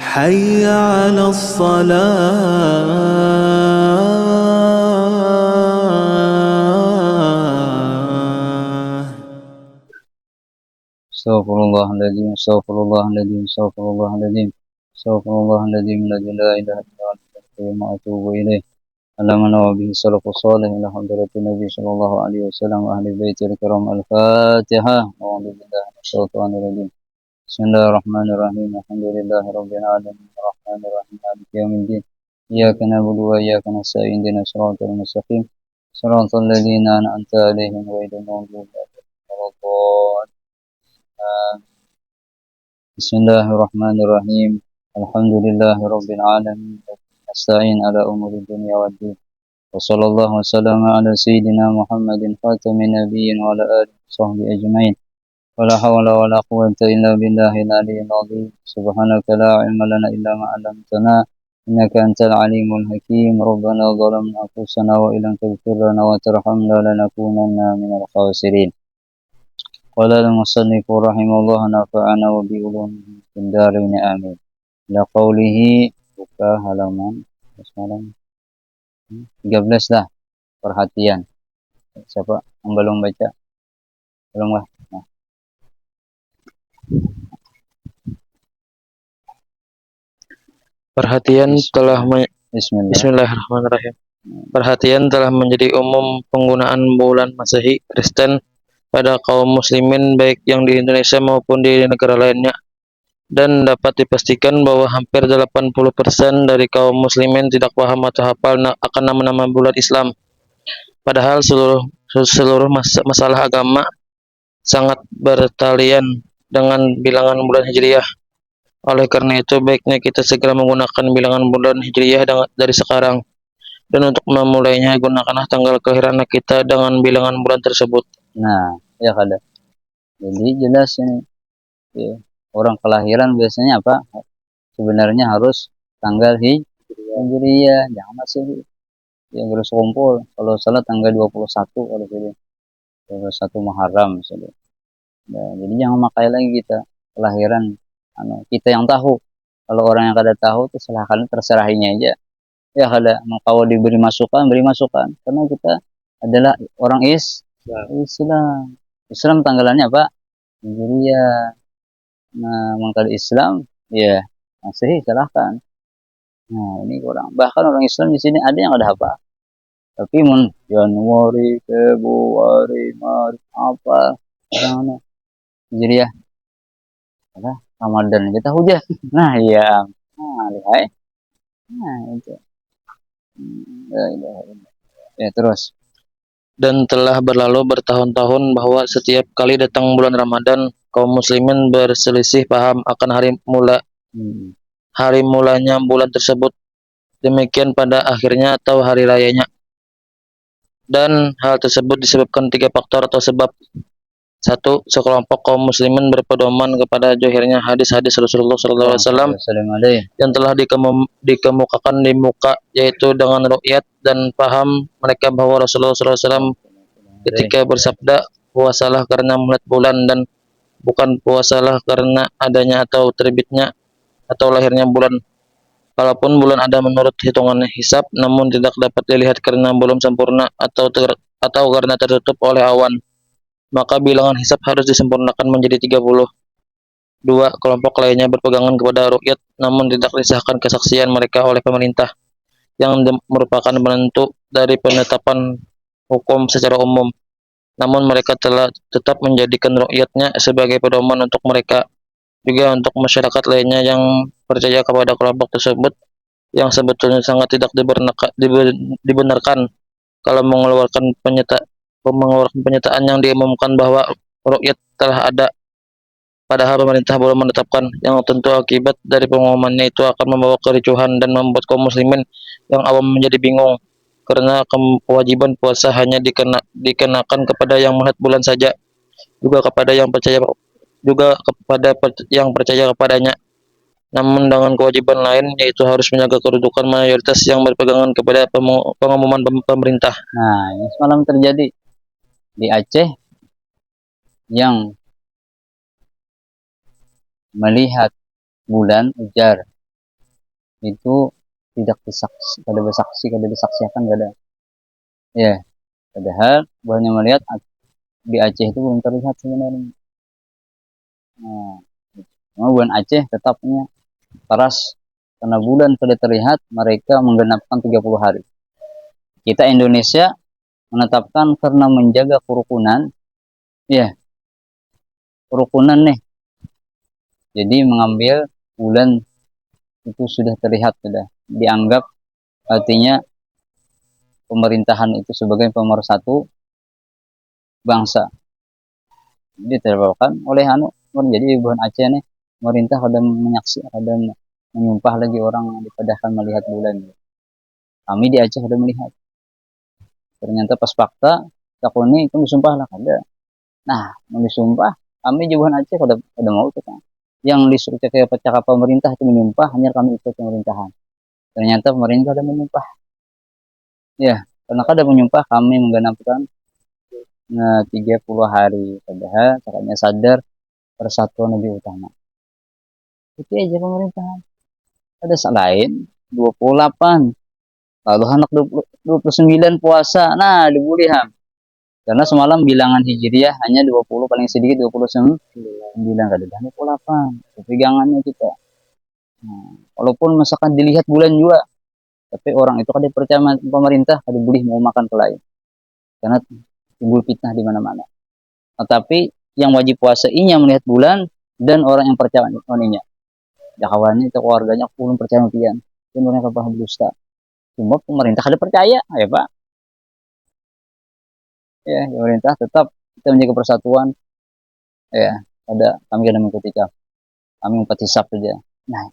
حي على الصلاة. Astaghfirullahaladzim, astaghfirullahaladzim, astaghfirullahaladzim, astaghfirullahaladzim, la ilaha illa anta wa atubu ilaih. Alamana wa bihi salafus salih ila hadratin Nabi sallallahu alaihi wasallam wa ahli baitil kiram. Al-Fatihah. A'udzu billahi minasyaitonir rajim. Bismillahirrahmanirrahim. Alhamdulillahi rabbil alamin. Arrahmanir rahim. Maliki yaumiddin. Iyyaka na'budu wa iyyaka nasta'in. Ihdinas siratal mustaqim. Siratal ladzina an'amta 'alaihim ghairil maghdubi 'alaihim waladdallin. Bismillahirrahmanirrahim. Alhamdulillahi rabbil alamin. Nasta'in ala umuri dunya waddin. Wa sallallahu wasallam ala sayyidina Muhammadin khatamin nabiyyin wa ala alihi wa sahbihi ajma'in. Wa la hawla wa la quwwata illa billahil aliyyil azim. Subhanaka la ilma lana illa ma 'allamtana innaka antal alimul hakim. Rabbana zalamna anfusana wa illam taghfir lana wa tarhamna lanakunanna minal khasirin. Qala al-musannif rahimahullah nafa'ana wa bi ulumihi fid dharain amin. La qawlihi buka halaman 13 dah. Perhatian. Siapa yang belum baca? Belum lah. Nah. Bismillahirrahmanirrahim. Perhatian telah menjadi umum penggunaan bulan Masehi Kristen pada kaum muslimin baik yang di Indonesia maupun di negara lainnya, dan dapat dipastikan bahwa hampir 80% dari kaum muslimin tidak paham atau hafal akan nama-nama bulan Islam. Padahal seluruh masalah agama sangat bertalian dengan bilangan bulan Hijriah. Oleh karena itu, baiknya kita segera menggunakan bilangan bulan Hijriah dari sekarang. Dan untuk memulainya, gunakanlah tanggal kelahiran anak kita dengan bilangan bulan tersebut. Nah, ya kada. Jadi jelas ini. Ya. Orang kelahiran biasanya apa? Sebenarnya harus tanggal Hijriah, jangan masih yang harus kumpul. Kalau salah tanggal 21 kalau jadi 21 Muharram misalnya. Nah, jadi jangan makai lagi kita kelahiran kita yang tahu. Kalau orang yang kada tahu itu terserahnya aja. Ya kada, kalau diberi masukan, beri masukan. Karena kita adalah orang Islam. Islam tanggalannya apa? Hijriah. Nah, mengkali Islam, ya masih silahkan. Nah, ini kurang. Bahkan orang Islam di sini ada yang ada apa? Tapi Januari, Februari, Maret, apa? Orang Hijriah. Apa? Ramadan kita hujan. Nah, iya. Nah, lihat. Nah, itu. Ya, terus. Dan telah berlalu bertahun-tahun bahwa setiap kali datang bulan Ramadan, kaum muslimin berselisih paham akan hari mulanya bulan tersebut. Demikian pada akhirnya atau hari rayanya. Dan hal tersebut disebabkan 3 faktor atau sebab. 1. Sekelompok kaum muslimin berpedoman kepada zahirnya hadis-hadis Rasulullah SAW yang telah dikemukakan di muka, yaitu dengan ru'yat dan paham mereka bahwa Rasulullah SAW ketika bersabda, puasalah karena melihat bulan dan bukan puasalah karena adanya atau terbitnya atau lahirnya bulan. Kalaupun bulan ada menurut hitungan hisab, namun tidak dapat dilihat karena belum sempurna atau karena tertutup oleh awan, maka bilangan hisab harus disempurnakan menjadi 30. 2. Kelompok lainnya berpegangan kepada ru'yat, namun tidak disahkan kesaksian mereka oleh pemerintah, yang merupakan penentu dari penetapan hukum secara umum. Namun mereka telah tetap menjadikan ru'yatnya sebagai pedoman untuk mereka. Juga untuk masyarakat lainnya yang percaya kepada kelompok tersebut, yang sebetulnya sangat tidak dibenarkan kalau mengeluarkan pernyataan yang diumumkan bahwa ru'yat telah ada, padahal pemerintah belum menetapkan, yang tentu akibat dari pengumumannya itu akan membawa kericuhan dan membuat kaum muslimin yang awam menjadi bingung, karena kewajiban puasa hanya dikenakan kepada yang melihat bulan saja, juga kepada yang percaya kepadanya. Namun dengan kewajiban lain, yaitu harus menjaga kedudukan mayoritas yang berpegangan kepada pengumuman pemerintah. Nah, ini semalam terjadi di Aceh yang melihat bulan ujar itu tidak disaksi, kada bersaksi, kada disaksikan, kada. Ya, padahal banyak melihat di Aceh itu belum terlihat sebenarnya. Nah, cuma bulan Aceh tetapnya keras karena bulan sudah terlihat mereka menggenapkan 30 hari. Kita Indonesia menetapkan karena menjaga kerukunan, ya kerukunan nih. Jadi mengambil bulan itu sudah terlihat, sudah dianggap artinya pemerintahan itu sebagai pemersatu bangsa. Jadi terbawakan oleh jadi bulan Aceh nih pemerintah ada menyaksi, ada menyumpah lagi orang dipadahkan melihat bulan. Kami di Aceh ada melihat. Ternyata pas fakta takuni itu disumpah lah ada. Nah, mau disumpah kami di bulan Aceh ada mau tuh kan. Yang disuruh kayak pecah pemerintah itu menyumpah hanya kami ikut pemerintahan. Ternyata pemerintah ada menyumpah. Ya, karena ada menyumpah kami menggenapkan 30 hari. Padahal caranya sadar persatuan lebih utama. Itu aja pemerintahan. Ada selain 28. Lalu anak 29 puasa. Nah, dibully ham. Karena semalam bilangan Hijriah hanya 20, paling sedikit 29, kadang 28. Pegangannya kita. Nah, walaupun misalkan dilihat bulan juga, tapi orang itu kadang percaya pemerintah, kadang boleh mau makan ke lain. Karena timbul fitnah di mana-mana. Tetapi yang wajib puasa ini yang melihat bulan dan orang yang percaya oninya. Ya kawannya itu keluarganya belum percaya pian. Dan mereka paham dusta. Cuma pemerintah ada percaya, ya Pak. Ya, pemerintah tetap kita menjaga persatuan. Ya, kami kadang mengikuti kami empat hisap saja. Nah,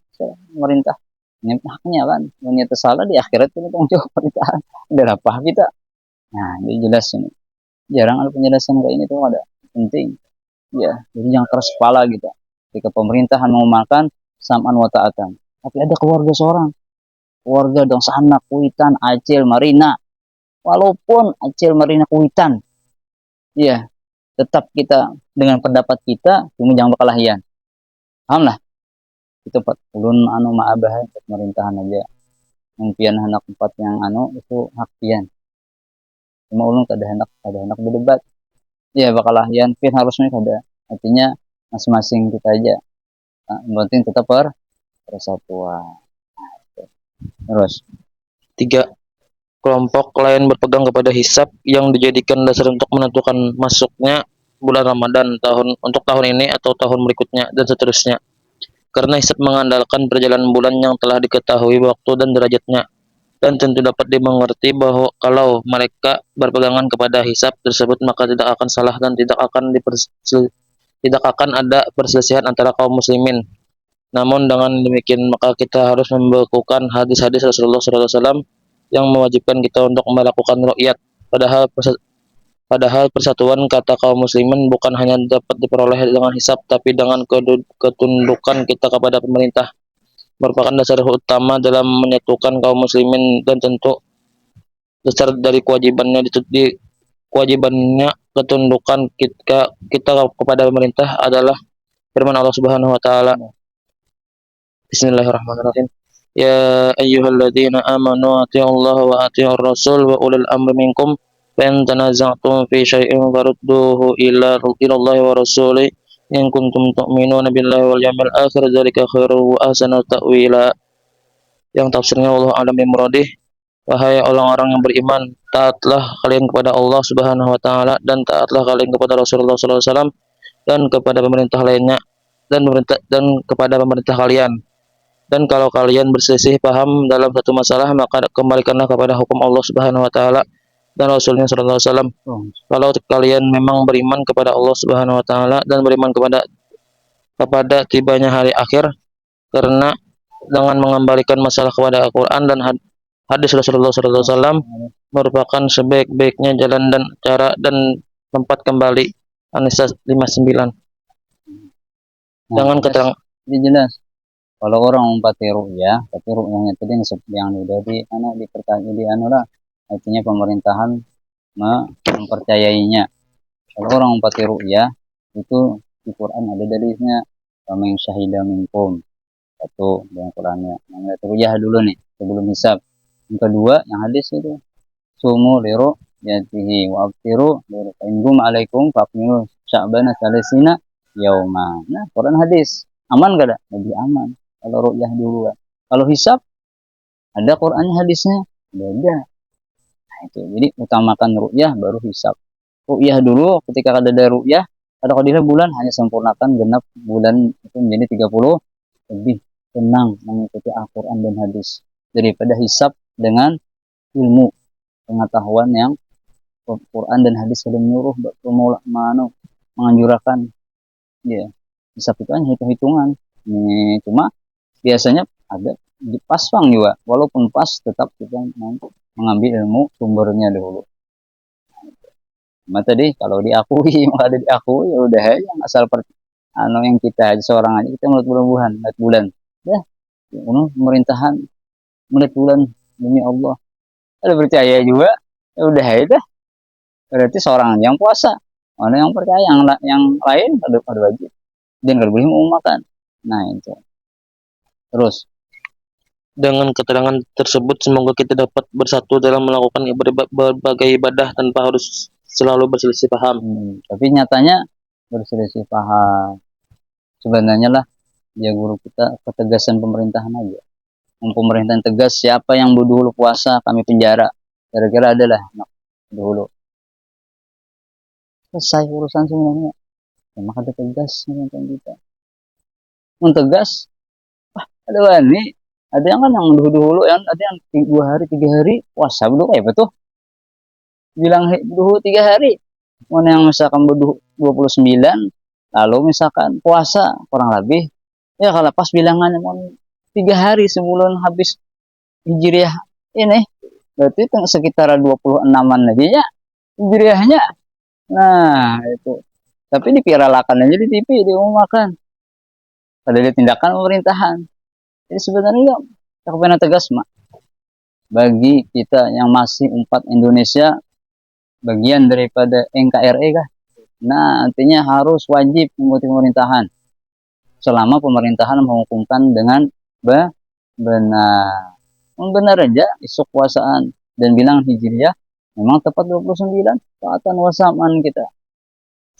pemerintah haknya kan, niat salah di akhirat kita tanggung jawab pemerintahan. Udah apa kita? Nah, ini jelas ini. Jarang ada penjelasan kayak ini tuh ada penting. Ya, jadi jangan keras kepala gitu. Ketika pemerintahan mau makan, sam'an wa ta'atan. Tapi ada keluarga seorang, keluarga dong sanak, Kuitan, Acil, Marina. Walaupun Acil, Marina, Kuitan, ya tetap kita dengan pendapat kita, cuma jangan berkelahian. Paham lah? Itu ulun ma'abah pemerintahan aja. Mungkin anak empat yang itu hak pian. Cuma ulun ada anak berdebat. Ya berkelahian, pian harusnya ada. Artinya masing-masing kita aja. Nah, yang penting tetap persatuan. Terus 3. Kelompok lain berpegang kepada hisab yang dijadikan dasar untuk menentukan masuknya bulan Ramadan untuk tahun ini atau tahun berikutnya dan seterusnya. Karena hisab mengandalkan perjalanan bulan yang telah diketahui waktu dan derajatnya, dan tentu dapat dimengerti bahwa kalau mereka berpegangan kepada hisab tersebut maka tidak akan salah dan tidak akan ada perselisihan antara kaum muslimin. Namun dengan demikian maka kita harus membekukan hadis-hadis Rasulullah SAW yang mewajibkan kita untuk melakukan ru'yat. Padahal persatuan kata kaum muslimin bukan hanya dapat diperoleh dengan hisab, tapi dengan ketundukan kita kepada pemerintah merupakan dasar utama dalam menyatukan kaum muslimin, dan tentu dasar dari kewajibannya ketundukan kita kepada pemerintah adalah firman Allah Subhanahu wa taala. Bismillahirrahmanirrahim. Ya ayyuhalladzina amanu atiiullaha wa atiiur rasul wa ulil amri minkum fa in tanaza'tum fi syai'in farudduhu ila Allahi wa rasuli in kuntum tu'minuna billahi wal yawmil akhir dzalika khairu wa ahsanu ta'wila. Yang tafsirnya Allah alam bi muradih. Wahai orang-orang yang beriman, taatlah kalian kepada Allah Subhanahu wa taala dan taatlah kalian kepada Rasulullah sallallahu alaihi wasallam dan kepada pemerintah lainnya dan kepada pemerintah kalian. Dan kalau kalian berselisih paham dalam satu masalah, maka kembalikanlah kepada hukum Allah Subhanahu wa taala dan Rasulnya sallallahu alaihi wasallam. Kalau kalian memang beriman kepada Allah Subhanahu wa taala dan beriman kepada tibanya hari akhir, karena dengan mengembalikan masalah kepada Al-Qur'an dan hadis Rasulullah sallallahu alaihi wasallam merupakan sebaik-baiknya jalan dan cara dan tempat kembali. An-Nisa 59. Jangan keterang. Ini jelas. Kalau orang umpati ru'yah, tapi ru'yahnya tadi yang udah lah, artinya pemerintahan mempercayainya. Kalau orang umpati ru'yah, itu di Quran ada dalilnya, "Faman syahida minkum Satu dengan Qurannya. Yang ru'yah dulu nih sebelum hisab. Yang kedua yang hadis itu sumu liru yatihi wa aftiru liru fa'ingum alaikum fa'akmilu sya'bana salisina yauma. Nah, Quran hadis. Aman gak ada? Lebih aman. Kalau ru'yah dulu. Kalau hisab, ada Qurannya hadisnya. Beda. Nah, itu. Jadi, utamakan ru'yah baru hisab. Ru'yah dulu, ketika ada ru'yah, ada qadilah bulan, hanya sempurnakan genap bulan itu menjadi 30. Lebih tenang mengikuti Al-Quran dan hadis. Daripada hisab dengan ilmu pengetahuan yang Quran dan hadis sudah menyuruh menganjurkan ya hisab itu hanya hitung-hitungan. Cuma biasanya ada di pasang juga, walaupun pas tetap kita mengambil ilmu sumbernya dulu. Cuma tadi kalau diakui maka ada diakui ya udah ya asal yang kita seorang aja kita melihat bulan ya pemerintahan melihat bulan demi Allah ada percaya juga ya udah ya berarti seorang yang puasa mana yang percaya yang lain ada wajib dan kalau boleh mau makan. Nah itu terus Dengan keterangan tersebut, semoga kita dapat bersatu dalam melakukan berbagai ibadah tanpa harus selalu berselisih paham. Tapi nyatanya berselisih paham sebenarnya lah ya guru kita ketegasan pemerintahan aja. Pemerintahan tegas siapa yang dulu puasa kami penjara. Kira-kira adalah dulu. Selesai urusan sebenarnya. Ya, maka ada tegas pemerintahan kita. Tegas. Ada wani. Ada yang kan yang dulu yang ada yang 2 hari 3 hari puasa dulu kayak betul. Bilang dulu 3 hari. Mana yang misalkan berdua 29 lalu misalkan puasa kurang lebih ya kalau pas bilangannya mau 3 hari sebelum habis hijriah ini berarti sekitar 26-an aja ya hijriahnya. Nah itu tapi dipiralakan aja di TV diumumkan pada tindakan pemerintahan. Jadi sebenarnya kepengen tegas mak bagi kita yang masih 4 Indonesia bagian daripada NKRI kah. Nah artinya harus wajib mengikuti pemerintahan selama pemerintahan menghukumkan dengan benar. Benar aja isuk puasaan dan bilang hijriah memang tepat 29 taatan wasaman kita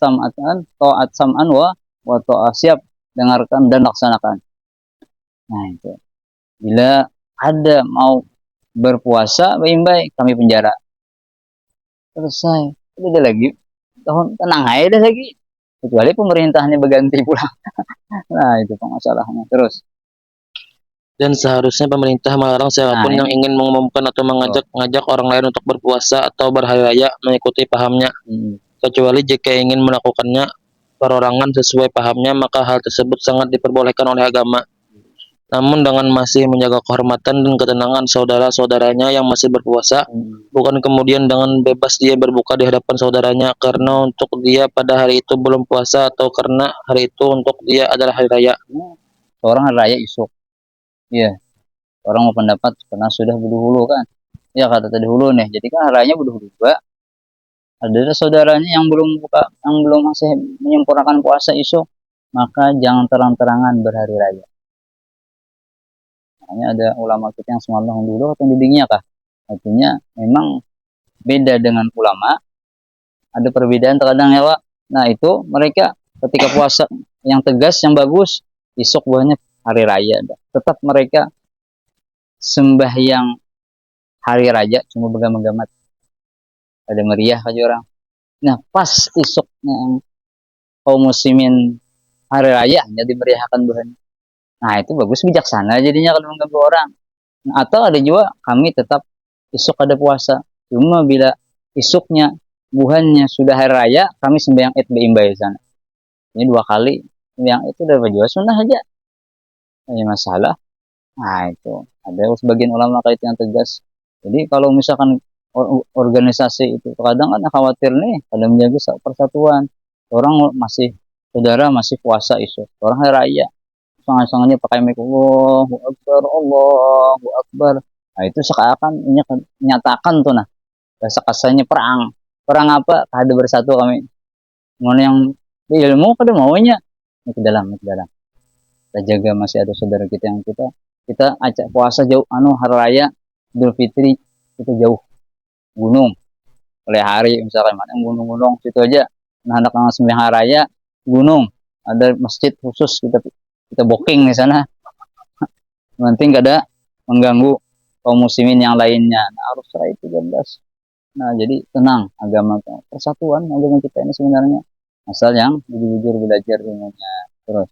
samatan taat sam'an wa ta'at siap dengarkan dan laksanakan. Nah itu bila ada mau berpuasa baik-baik kami penjara selesai udah lagi tahun tenang aja lagi kecuali pemerintahnya berganti pulang. Nah itu masalahnya terus. Dan seharusnya pemerintah melarang siapapun yang ingin mengumumkan atau mengajak orang lain untuk berpuasa atau berhari raya mengikuti pahamnya, kecuali jika ingin melakukannya perorangan sesuai pahamnya, maka hal tersebut sangat diperbolehkan oleh agama. Namun dengan masih menjaga kehormatan dan ketenangan saudara-saudaranya yang masih berpuasa, bukan kemudian dengan bebas dia berbuka di hadapan saudaranya karena untuk dia pada hari itu belum puasa atau karena hari itu untuk dia adalah hari raya. Orang hari raya isuk. Iya. Orang mau pendapat karena sudah berdahulu kan. Ya kata tadi dulu nih. Jadi kan hari rayanya berdahulu juga. Ada saudaranya yang belum buka, yang belum masih menyempurnakan puasa isuk, maka jangan terang-terangan berhari raya. Makanya ada ulama kita yang semalam dulu atau bimbingnya kah? Artinya memang beda dengan ulama. Ada perbedaan terkadang ya Pak. Nah itu mereka ketika puasa yang tegas, yang bagus, isuk buahnya hari raya. Tetap mereka sembahyang hari raya cuma begamat-gamat. Ada meriah aja orang. Nah pas isuknya yang kaum muslimin hari raya jadi meriahkan buahnya. Nah itu bagus bijaksana jadinya kalau mengganggu orang. Nah, atau ada juga kami tetap isuk ada puasa. Cuma bila isuknya buhannya sudah hari raya kami sembahyang id bimbai sana. Ini 2 kali yang itu udah juga sunnah aja. Ini masalah. Nah itu ada sebagian ulama kait yang tegas. Jadi kalau misalkan organisasi itu kadang kan khawatir nih pada menjaga persatuan. Orang masih saudara masih puasa isu. Orang hari raya. Sangat-sangatnya pakai mic Allahu Akbar, Allahu Akbar. Nah itu seakan menyatakan tuh nah. Bahasa kasarnya perang. Perang apa? Ada bersatu kami. Mana yang ilmu kada maunya. Ini ke dalam. kita jaga, masih ada saudara kita yang kita acak puasa jauh hari raya Idul Fitri kita jauh gunung oleh hari misalkan mana gunung-gunung situ aja, nah anak sembahyang hari raya gunung ada masjid khusus kita booking di sana, penting gak ada mengganggu kaum muslimin yang lainnya. Nah, harus raya 13. Nah, jadi tenang agama persatuan agama kita ini sebenarnya asal yang jujur belajar ilmunya terus.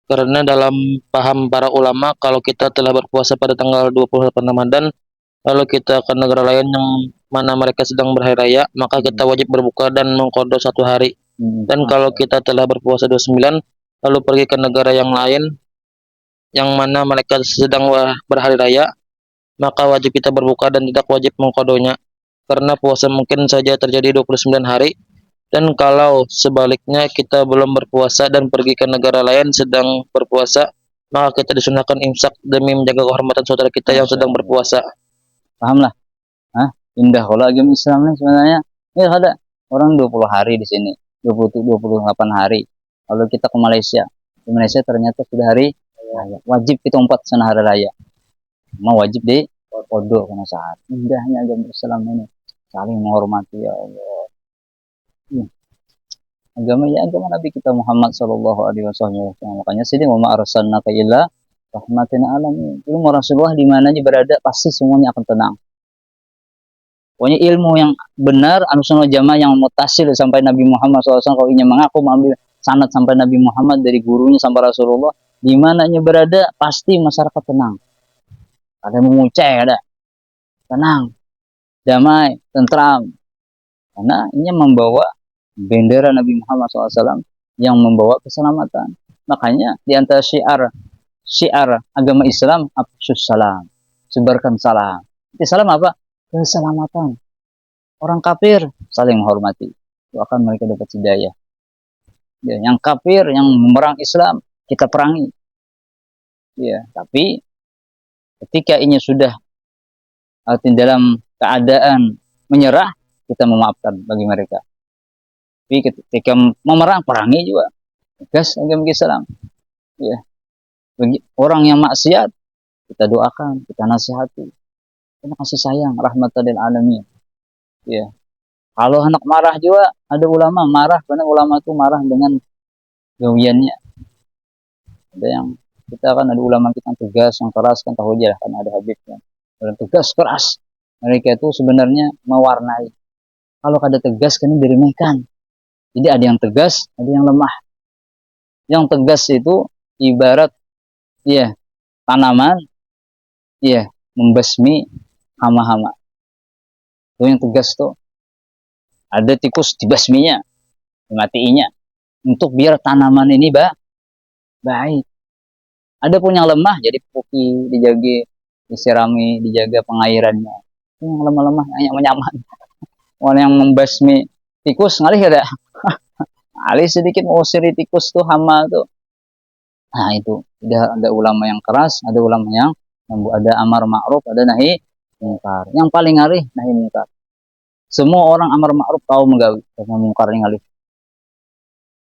Karena dalam paham para ulama, kalau kita telah berpuasa pada tanggal 28 Ramadan, lalu kita ke negara lain yang mana mereka sedang berhari raya, maka kita wajib berbuka dan mengqadha 1 hari. Dan kalau kita telah berpuasa 29, lalu pergi ke negara yang lain, yang mana mereka sedang berhari raya, maka wajib kita berbuka dan tidak wajib mengqadhanya. Karena puasa mungkin saja terjadi 29 hari, dan kalau sebaliknya kita belum berpuasa dan pergi ke negara lain sedang berpuasa, maka kita disunahkan imsak demi menjaga kehormatan saudara kita yang sedang berpuasa. Paham lah? Hah? Indah kalau agama Islam nih sebenarnya. Ya ada orang 20 hari di sini, 28 hari. Lalu kita ke Malaysia. Di Malaysia ternyata sudah hari raya. Wajib kita umpat sana hari raya. Mau wajib di kodok karena saat. Indahnya agama Islam ini. Saling menghormati ya Allah. Agama ya agama Nabi kita Muhammad sallallahu alaihi wasallam. Makanya sini wa ma arsalnaka illa rahmatan alamin. Ilmu Rasulullah di mana aja berada pasti semuanya akan tenang. Pokoknya ilmu yang benar Ahlussunnah Jamaah yang mutasil sampai Nabi Muhammad SAW, kalau ingin mengaku mengambil sanad sampai Nabi Muhammad dari gurunya sampai Rasulullah, di mananya berada pasti masyarakat tenang. Ada mengucai, ada tenang, damai, tentram. Karena ini membawa bendera Nabi Muhammad SAW yang membawa keselamatan. Makanya di antara syiar agama Islam afsyus salam, sebarkan salam. Itu salam apa? Keselamatan. Orang kafir saling menghormati, itu akan mereka dapat hidayah. Ya, yang kafir yang memerang Islam kita perangi. Ya, tapi ketika ini sudah dalam keadaan menyerah, kita memaafkan bagi mereka. Tapi ketika memerang, perangi juga. Tegas agama Islam. Ya. Bagi orang yang maksiat, kita doakan, kita nasihati. Kita kasih sayang, rahmatan lil alamin. Ya. Kalau anak marah juga, ada ulama marah, karena ulama itu marah dengan gawiannya. Ada yang kita kan ada ulama kita yang tegas, yang keras, kan tahu aja kan ada habibnya. Dan tegas keras, mereka itu sebenarnya mewarnai. Kalau ada tegas kan diremehkan. Jadi ada yang tegas, ada yang lemah. Yang tegas itu ibarat ya tanaman ya membasmi hama-hama. Itu yang tegas tuh. Ada tikus dibasminya, dimatiinya. Untuk biar tanaman ini baik. Ada pun yang lemah jadi puki, dijaga, disirami, dijaga pengairannya. Yang lemah-lemah hanya menyaman. Orang yang membasmi tikus ngalih ada. Alih sedikit mengusir tikus tuh hama tuh. Nah itu ada ulama yang keras, ada ulama yang ada amar ma'ruf, ada nahi mungkar. Yang paling ngalih nahi mungkar. Semua orang amar ma'ruf tahu menggawi, karena mungkar ngalih.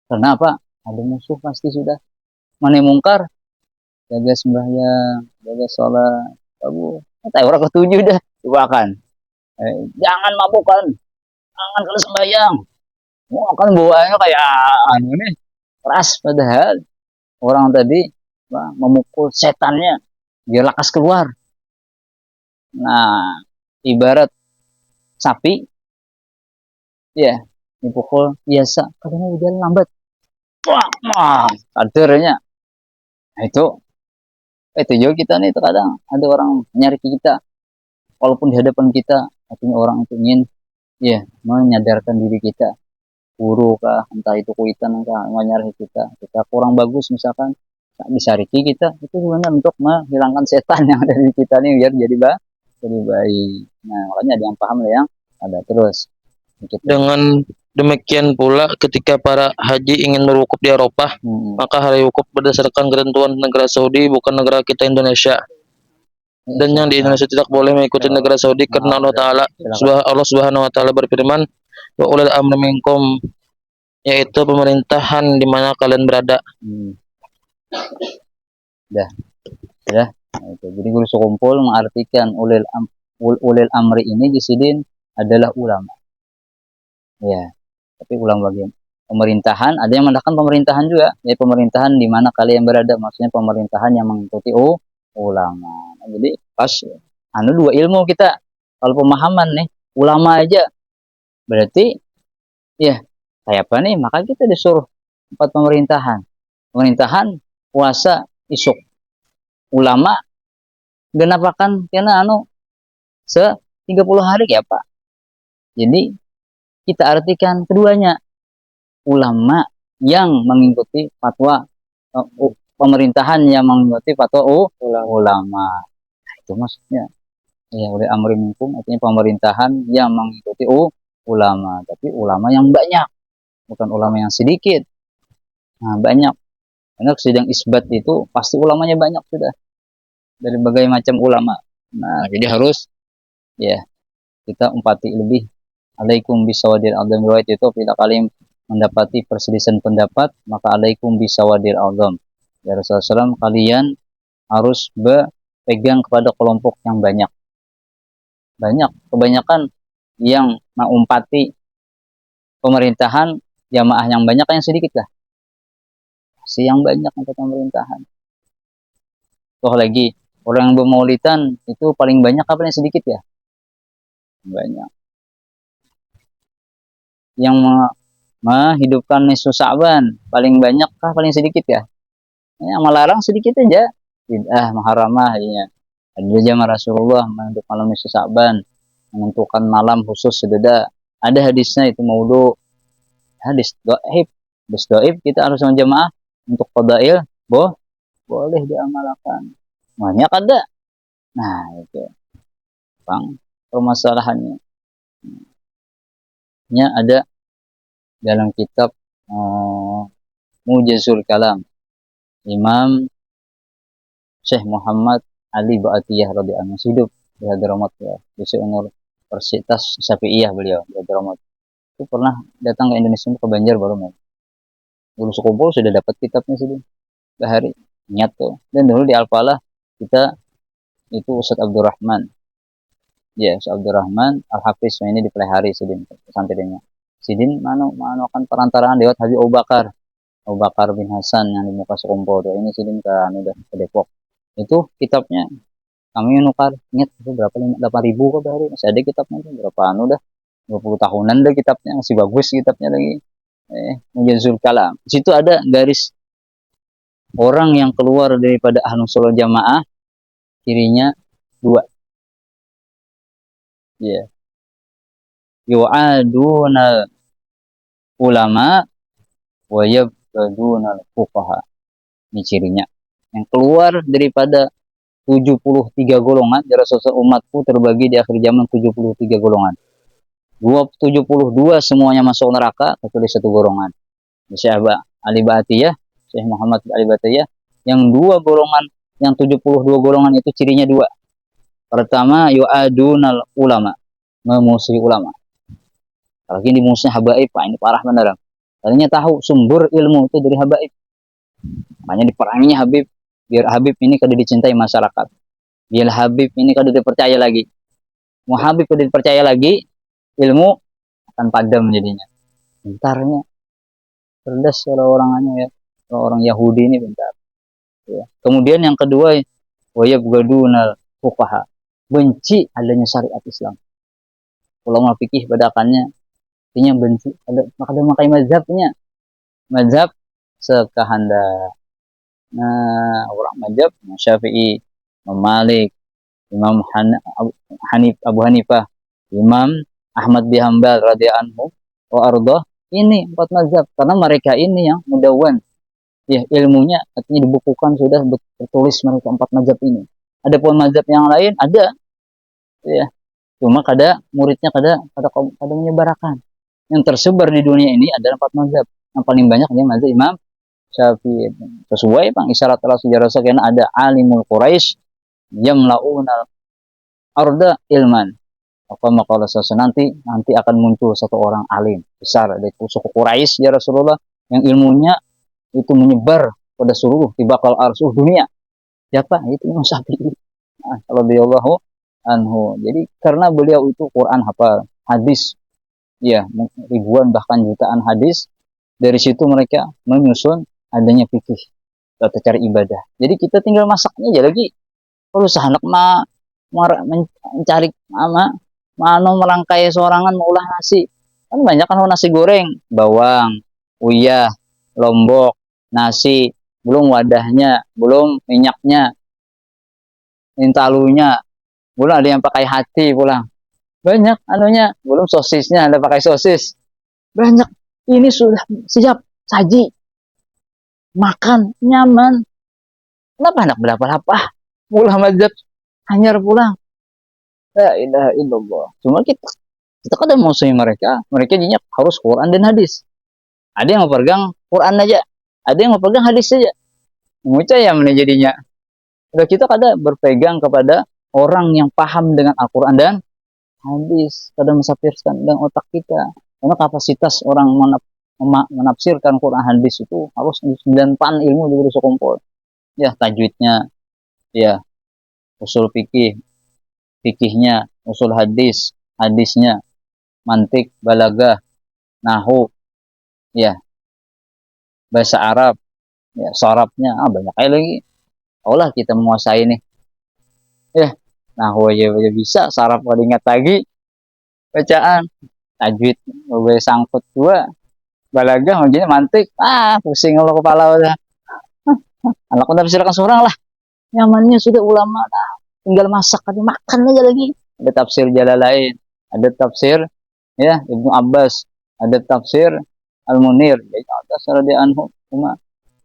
Karena apa? Ada musuh pasti sudah. Mana mungkar? Jaga sembahyang, jaga sholat, bagus. Tapi orang ketujuh dah, doakan. Jangan mabukan, jangan kalau sembahyang. Mau akan bawanya kayak ini keras, padahal orang tadi memukul setannya, dia lakas keluar. Nah, ibarat sapi, ya dipukul biasa, kadang jalan lambat. Wah, kadernya. Nah, itu juga kita nih terkadang ada orang nyari kita, walaupun di hadapan kita, artinya orang itu ingin ya menyadarkan diri kita, guru kah, entah itu kuitan kah, nyari kita kurang bagus misalkan, bisa riki kita, itu sebenarnya untuk menghilangkan setan yang ada di kita nih biar jadi baik. Nah makanya ada yang paham yang ada terus. Dengan demikian pula ketika para haji ingin berwukuf di Eropa, maka hari wukuf berdasarkan ketentuan negara Saudi, bukan negara kita Indonesia. Dan yang di Indonesia tidak boleh mengikuti negara Saudi karena Allah Subhanahu wa taala berfirman, wa ulil amri minkum, yaitu pemerintahan di mana kalian berada. Ya. Nah, itu. Jadi guru sekumpul mengartikan ulil amri ini di sini adalah ulama. Ya, tapi ulama bagian pemerintahan, ada yang mengatakan pemerintahan juga, ya pemerintahan di mana kalian berada, maksudnya pemerintahan yang mengikuti ulama. Nah, jadi pas dua ilmu kita, kalau pemahaman nih ulama aja berarti ya kayak apa nih, maka kita disuruh empat pemerintahan puasa isuk, ulama genapakan kena se 30 hari ya Pak. Jadi kita artikan keduanya, ulama yang mengikuti fatwa, pemerintahan yang mengikuti fatwa ulama. Nah, itu maksudnya. Ya, oleh amri minkum artinya pemerintahan yang mengikuti ulama, tapi ulama yang banyak, bukan ulama yang sedikit. Nah, banyak. Karena sidang isbat itu pasti ulamanya banyak sudah. Dari berbagai macam ulama. Nah, jadi harus ya kita empati lebih. Alaikum bisawadil adzam, riwayat itu bila kalian mendapati perselisihan pendapat, maka alaikum bisawadil adzam. Ya Rasulullah SAW, kalian harus berpegang kepada kelompok yang banyak. Kebanyakan yang mengumpati pemerintahan jamaah yang banyak yang sedikit lah. Si yang banyak untuk pemerintahan. Toh lagi orang yang bermaulidan itu paling banyak apa yang sedikit ya? Banyak. Yang menghidupkan nisfu Sa'ban paling banyak kah paling sedikit ya? Yang melarang sedikit aja. Bid'ah, muharramah ya. Ada zaman Rasulullah menentukan malam nisfu Sa'ban, menentukan malam khusus sededa. Ada hadisnya itu maudhu. Hadis doib kita harus menjamaah untuk qadail boleh diamalkan. Banyak ada. Nah, itu Bang permasalahannya. Nya ada dalam kitab Mujazul Kalam Imam Syekh Muhammad Ali Ba'atiyah radhiyallahu anhu, hidup di Hadramaut ya, di Unur Universitas Syafi'iyah beliau di Hadramaut. Itu pernah datang ke Indonesia ke Banjar baru mau. Guru sekumpul sudah dapat kitabnya sudah bahari niat tuh. Dan dulu di Al-Falah kita itu Ustaz Abdurrahman. Ya, Ustaz Abdurrahman Al-Hafiz ini dipelihari Sidin pesantrennya. Sidin mana akan perantaraan lewat Habib Abu Bakar bin Hasan yang di muka sekumpul tuh. Ini Sidin ke Depok. Itu kitabnya kami nukar ingat itu berapa 8.000 kok bahari, masih ada kitabnya tuh berapa dah 20 tahunan deh kitabnya, masih bagus kitabnya lagi. Mujazul Kalam. Di situ ada garis orang yang keluar daripada Ahlus Sunnah Jamaah, cirinya 2. Ya. Yu'aduna ulama wa yabduna fuqaha. Ini cirinya. Yang keluar daripada 73 golongan, Rasulullah umatku terbagi di akhir zaman 73 golongan. 72 semuanya masuk neraka kecuali 1 golongan. Syekh Ali Ba'atiyah, Syekh Muhammad Ali Ba'atiyah, yang 2 golongan, yang 72 golongan itu cirinya 2. Pertama, yu'adunal ulama, memusuhi ulama. Kalau ini musuhnya habaib, Pak, ini parah benar. Tadinya tahu sumber ilmu itu dari habaib. Makanya diperanginya Habib, biar Habib ini kada dicintai masyarakat. Biar Habib ini kada dipercaya lagi. Mau Habib kada dipercaya lagi, ilmu akan padam jadinya. Bentarnya cerdas kalau orangnya ya, kalau orang Yahudi ini bentar. Ya. Kemudian yang kedua, wayabgadunal fuqaha, benci adanya syariat Islam. Ulama fikih badakannya artinya benci ada makai mazhabnya, mazhab sekahandak. Nah, orang mazhab Syafi'i, Imam Malik, Imam Abu Hanifah, Imam Ahmad bin Hanbal radhiyallahu anhu wa ardhah, ini 4 mazhab karena mereka ini yang mudawwan. Ya, ilmunya artinya dibukukan sudah tertulis mereka 4 mazhab ini. Adapun mazhab yang lain ada ya. Cuma kada muridnya kada menyebarkan. Yang tersebar di dunia ini adalah 4 mazhab. Yang paling banyak adalah mazhab Imam Syafi'i. Sesuai Bang isyarat sejarah karena ada alimul Quraisy yamlauna arda ilman. Apa makalah nanti akan muncul satu orang alim besar dari suku Quraisy ya Rasulullah, yang ilmunya itu menyebar pada seluruh tibaqal arsuh dunia. Siapa? Itu Imam Syafi'i. Radhiyallahu anhu. Jadi karena beliau itu Quran hafal, hadis ya ribuan bahkan jutaan hadis, dari situ mereka menyusun adanya fikih tata cara ibadah. Jadi kita tinggal masaknya aja lagi. Kalau sahanak mencari merangkai sorangan mengolah nasi. Kan banyak kan nasi goreng, bawang, uyah, lombok, nasi, belum wadahnya, belum minyaknya, intalunya, belum ada yang pakai hati pulang. Banyak anunya, belum sosisnya, ada pakai sosis. Banyak. Ini sudah siap saji. Makan nyaman. Kenapa anak berapa-apa? Pulang mazhab hanyar pulang. La ilaha illallah. Cuma kita kan mau mereka jadinya harus Quran dan hadis. Ada yang mau pegang Quran aja, ada yang mau pegang hadis saja. Mucah ya mana jadinya. Udah kita kada berpegang kepada orang yang paham dengan Al-Quran dan hadis, kada mensafirkan dengan otak kita. Karena kapasitas orang menafsirkan Quran hadis itu harus 9 ilmu juga bisa kumpul. Ya tajwidnya, ya usul fikihnya, usul hadisnya, mantik, balagah, nahu, ya bahasa Arab, ya sorabnya, banyak lagi. Allah kita menguasai nih. Ya, nahu aja bisa, saraf kalau ingat lagi, bacaan, tajwid, gue sangkut dua, balagah, begini mantik, pusing Allah kepala udah. Anak udah persilakan seorang lah. Nyamannya sudah ulama lah. Tinggal masak aja, makan aja lagi. Ada tafsir Jalalain, ada tafsir ya Ibnu Abbas, ada tafsir Al-Munir, ya atas radhiyallahu anhu,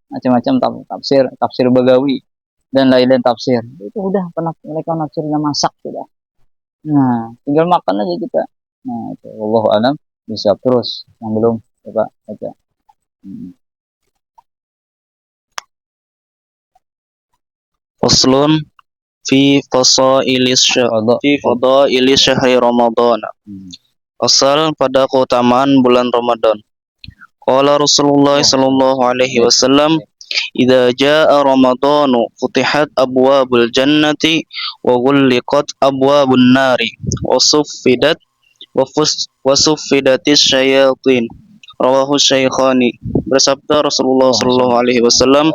macam-macam tafsir Bagawi dan lain-lain tafsir. Itu udah pernah mereka nafsirnya masak sudah. Nah, tinggal makan aja kita. Nah, itu wallahu alam bisa terus yang belum coba baca. Faslun fi fadailis syahri Ramadan. Asal pada keutamaan bulan Ramadan. Qala Rasulullah sallallahu alaihi wasallam, "Idza jaa Ramadanu futihat abwabul jannati wa ghulliqat abwabun nari wa suffidatis syayatin." Rawahu Syaikhani. Bersabda Rasulullah sallallahu alaihi wasallam,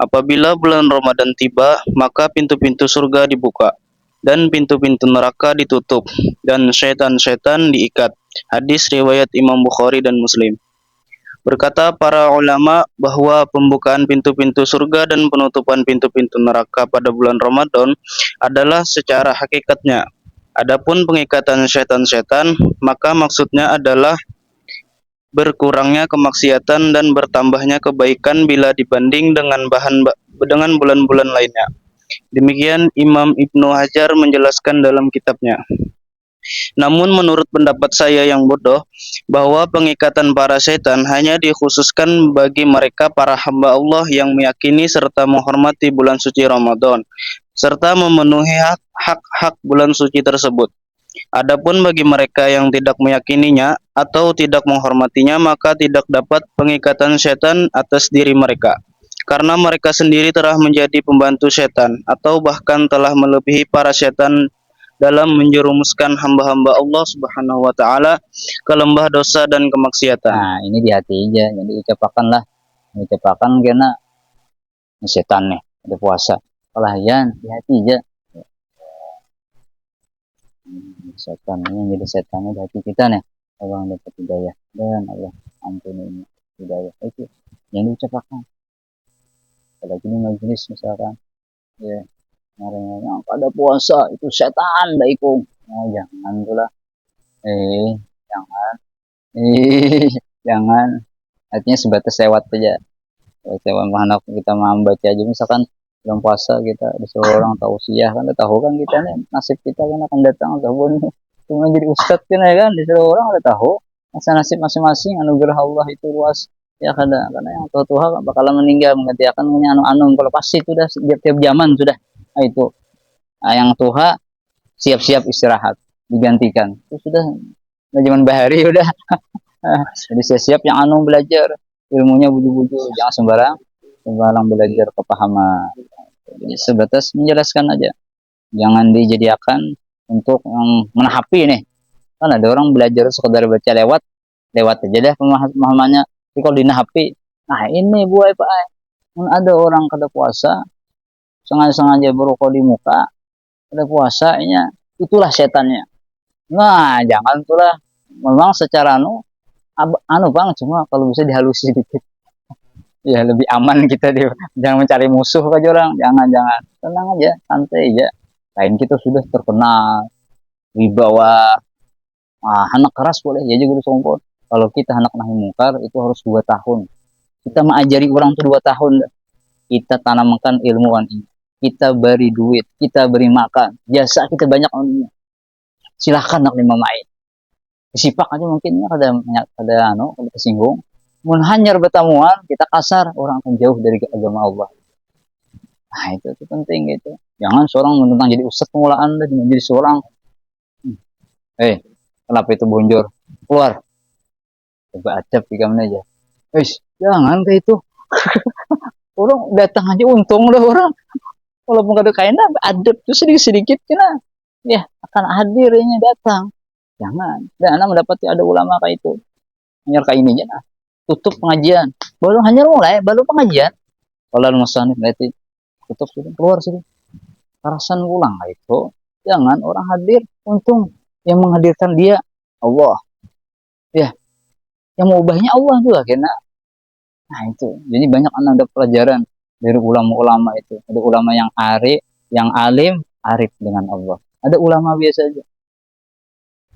apabila bulan Ramadan tiba, maka pintu-pintu surga dibuka dan pintu-pintu neraka ditutup dan syaitan-syaitan diikat. Hadis riwayat Imam Bukhari dan Muslim. Berkata para ulama bahwa pembukaan pintu-pintu surga dan penutupan pintu-pintu neraka pada bulan Ramadan adalah secara hakikatnya. Adapun pengikatan syaitan-syaitan, maka maksudnya adalah berkurangnya kemaksiatan dan bertambahnya kebaikan bila dibanding dengan bulan-bulan lainnya. Demikian Imam Ibnu Hajar menjelaskan dalam kitabnya. Namun menurut pendapat saya yang bodoh, bahwa pengikatan para setan hanya dikhususkan bagi mereka para hamba Allah yang meyakini serta menghormati bulan suci Ramadan, serta memenuhi hak-hak bulan suci tersebut. Adapun bagi mereka yang tidak meyakininya atau tidak menghormatinya, maka tidak dapat pengikatan setan atas diri mereka, karena mereka sendiri telah menjadi pembantu setan atau bahkan telah melebihi para setan dalam menjerumuskan hamba-hamba Allah Subhanahu wa taala ke lembah dosa dan kemaksiatan. Nah, ini di hati aja. Jadi ucapakan karena setan nih, ada puasa. Kelahian di hati aja. Setan ini jadi setannya di hati kita nih. Allah dapat hidayah dan Allah ampuni hidayah itu yang diucapkan. Apalagi ini majelis misalkan, ya yang pada puasa itu setan dah ikut. Jangan pula. Jangan. Artinya sebatas lewat aja. Lewat anak kita membaca aja misalkan belum puasa kita disuruh orang tausiah kan, udah tahu kan kita nih nasib kita kan akan datang ataupun cuma jadi ustadz kan ya kan, disuruh orang udah tahu masa nasib masing-masing, anugerah Allah itu luas ya karena yang tahu Tuhan bakalan meninggal menggantikan anu kalau pasti itu udah tiap zaman sudah. Nah, itu yang Tuhan siap-siap istirahat digantikan itu sudah zaman bahari udah. Jadi siap-siap yang anu belajar ilmunya buju-buju, jangan sembarang belajar kepahaman. Jadi sebatas menjelaskan aja, jangan dijadikan untuk menahapi nih. Kan ada orang belajar sekedar baca lewat aja deh pemahamannya. Tapi kalau dinahapi, nah ini buai pak, kan ada orang kada puasa sengaja berokok di muka, kada puasanya, itulah setannya. Nah jangan itulah, memang secara bang, cuma kalau bisa dihalusi dikit ya lebih aman kita jangan mencari musuh ke orang, jangan tenang aja, santai aja. Lain kita sudah terkenal wibawa, anak keras boleh ya juga sombong. Kalau kita anak nahi mungkar itu harus 2 tahun. Kita mengajari orang tuh 2 tahun. Kita tanamkan ilmuwan ini. Kita beri duit, kita beri makan, jasa kita banyak orangnya. Silahkan nak lima main. Sipak aja mungkin ada kesinggung. Mun hanyar bertamuan, kita kasar, orang akan jauh dari agama Allah. Nah itu penting gitu. Jangan seorang tentang jadi ustadz pengelolaan dan menjadi seorang. Kenapa itu bonjor? Keluar. Coba adab di kamar aja. Jangan kayak itu. Orang datang aja untung lah orang. Walaupun kada kayaknya adab tuh sedikit kena. Ya akan hadirnya datang. Jangan. Dan anak mendapati ada ulama kayak itu. Hanyar kayak ini aja nah. Tutup pengajian. Hanyar mulai, baru pengajian. Kalau musanif berarti tutup sudah keluar sudah. Karasan ulang itu. Jangan orang hadir untung. Yang menghadirkan dia Allah. Ya. Yang mau ubahnya Allah juga kena. Nah itu. Jadi banyak anak ada pelajaran dari ulama-ulama itu. Ada ulama yang arif, yang alim, arif dengan Allah. Ada ulama biasa aja.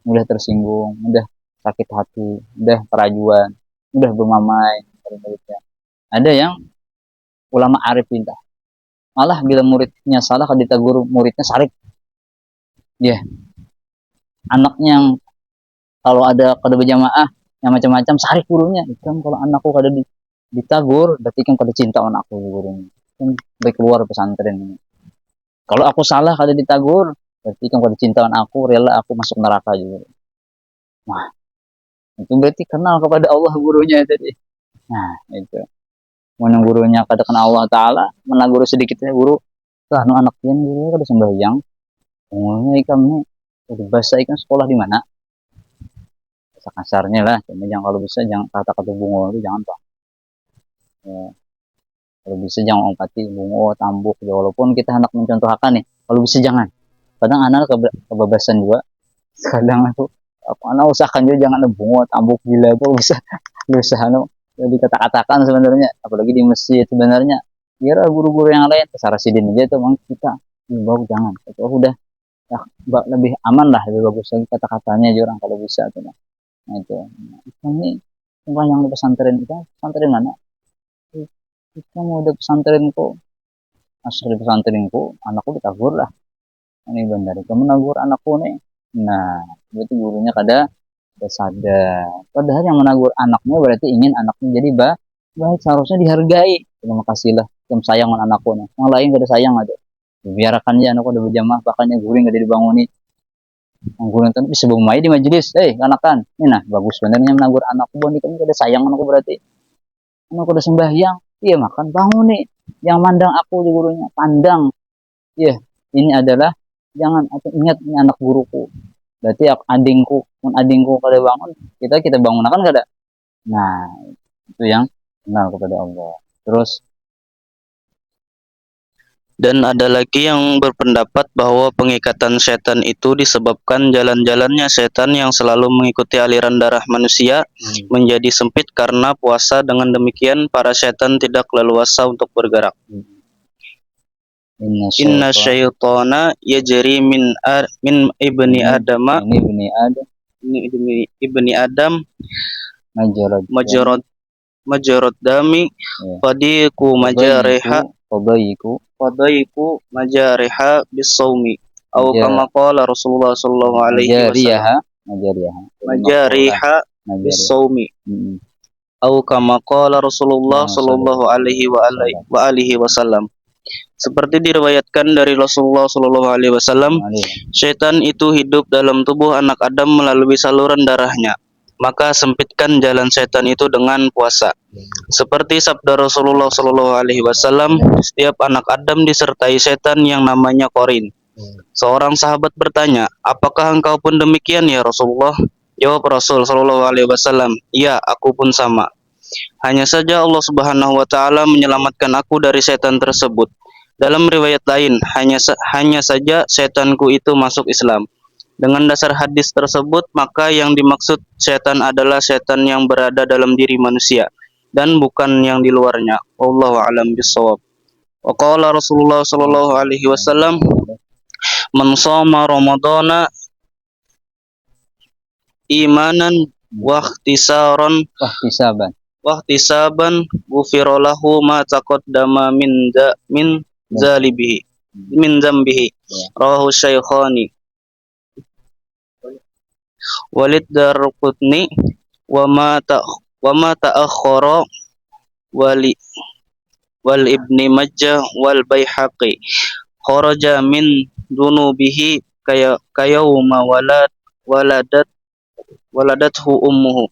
Mudah tersinggung, mudah sakit hati, mudah kerajuan, mudah bermamai. Ada yang ulama arif pintar. Malah bila muridnya salah, kalau ditegur muridnya sarip. Ya. Anaknya yang kalau ada berjamaah yang macam-macam sarip gurunya. Kan kalau anakku kada ditagur, berarti kan kada cinta anakku gurunya. Kan baik keluar pesantren ini. Kalau aku salah kada ditagur, berarti kan kada cinta aku, rela aku masuk neraka juga. Nah, itu berarti kenal kepada Allah gurunya tadi. Nah, itu. Mana gurunya kada kenal Allah Ta'ala, menagur sedikitnya guru, lah anak pian guru kada sembahyang. Umumnya ikan nih, udah bahasa ikan sekolah di mana? Kasarnya lah, jangan kalau bisa jangan kata-kata bungo itu jangan pak. Ya, kalau bisa jangan ongkati bungo, tambuk, ya, walaupun kita hendak mencontohkan nih, kalau bisa jangan. Kadang anak kebebasan juga, kadang aku anak usahakan juga jangan ada bungo, tambuk gila itu bisa jadi kata-katakan sebenarnya, apalagi di masjid sebenarnya. Kira guru-guru yang lain Sarasidin aja itu memang kita bagus jangan. Itu udah ya, lebih aman lah, lebih bagus lagi kata-katanya orang kalau bisa tuh. Nah itu ini bukan yang di pesantren kita, pesantren mana? Kita mau ada pesantren kok, asal di pesantren kok, anakku ditagur lah. Ini benar, kamu nagur anakku nih. Nah, berarti gurunya kada sadar. Padahal yang menagur anaknya berarti ingin anaknya jadi baik, seharusnya dihargai. Terima kasihlah, yang sayang dengan anakku nih. Yang lain kada sayang aja. Biarkan aja anakku udah berjamaah, bahkan yang guring kada dibanguni. Yang guring itu bisa bermain di majelis. Kanakan, ini nah bagus sebenarnya menagur anakku, boni kan kada sayang anakku berarti. Anakku udah sembahyang, iya makan bangun nih. Yang mandang aku di gurunya, pandang. Iya, ini adalah jangan ingat ini anak guruku. Berarti adingku kada bangun, kita bangun kan kada. Nah, itu yang kenal kepada Allah. Terus Dan ada lagi yang berpendapat bahwa pengikatan setan itu disebabkan jalan-jalannya setan yang selalu mengikuti aliran darah manusia menjadi sempit karena puasa. Dengan demikian para setan tidak leluasa untuk bergerak. Inna syaitana yajri min ibni adama ibni adam majarad dami fadiku majariha bisawmi atau kama qala Rasulullah sallallahu alaihi wasallam majariha bisawmi atau kama qala Rasulullah sallallahu alaihi wa alihi wasallam. Seperti diriwayatkan dari Rasulullah sallallahu alaihi wasallam, syaitan itu hidup dalam tubuh anak Adam melalui saluran darahnya. maka sempitkan jalan setan itu dengan puasa. Seperti sabda Rasulullah Shallallahu Alaihi Wasallam, setiap anak Adam disertai setan yang namanya korin. Seorang sahabat bertanya, apakah engkau pun demikian ya Rasulullah? Jawab Rasul Shallallahu Alaihi Wasallam, ya, aku pun sama. Hanya saja Allah Subhanahu Wa Taala menyelamatkan aku dari setan tersebut. Dalam riwayat lain, hanya saja setanku itu masuk Islam. Dengan dasar hadis tersebut, maka yang dimaksud setan adalah setan yang berada dalam diri manusia dan bukan yang di luarnya. Wallahu a'lam bishawab. Wa qala Rasulullah sallallahu alaihi wasallam, "Man shoma Ramadhana imanan wa ihtisaran Wah, wahtisaban ghufira lahu ma taqaddama min zalibihi min zambihi." Rawahu Syaikhani. Walid Darqutni wa ma ta'akhkhara wali wal Ibni Majah wal Baihaqi kharaja min dunubihi kayawma waladathu ummuhu.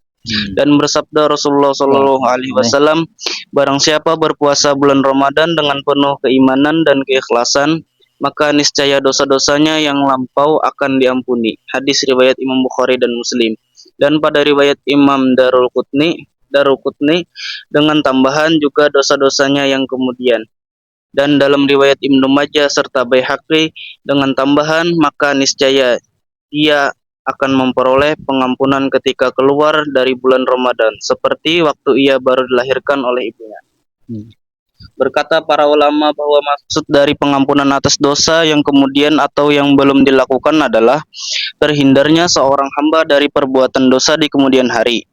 Dan bersabda Rasulullah Shallallahu Alaihi Wasallam, barang siapa berpuasa bulan Ramadan dengan penuh keimanan dan keikhlasan, maka niscaya dosa-dosanya yang lampau akan diampuni. Hadis riwayat Imam Bukhari dan Muslim. Dan pada riwayat Imam Darulqutni dengan tambahan juga dosa-dosanya yang kemudian. Dan dalam riwayat Ibnu Majah serta Baihaqi dengan tambahan, maka niscaya dia akan memperoleh pengampunan ketika keluar dari bulan Ramadan, seperti waktu ia baru dilahirkan oleh ibunya. Berkata para ulama bahwa maksud dari pengampunan atas dosa yang kemudian atau yang belum dilakukan adalah terhindarnya seorang hamba dari perbuatan dosa di kemudian hari.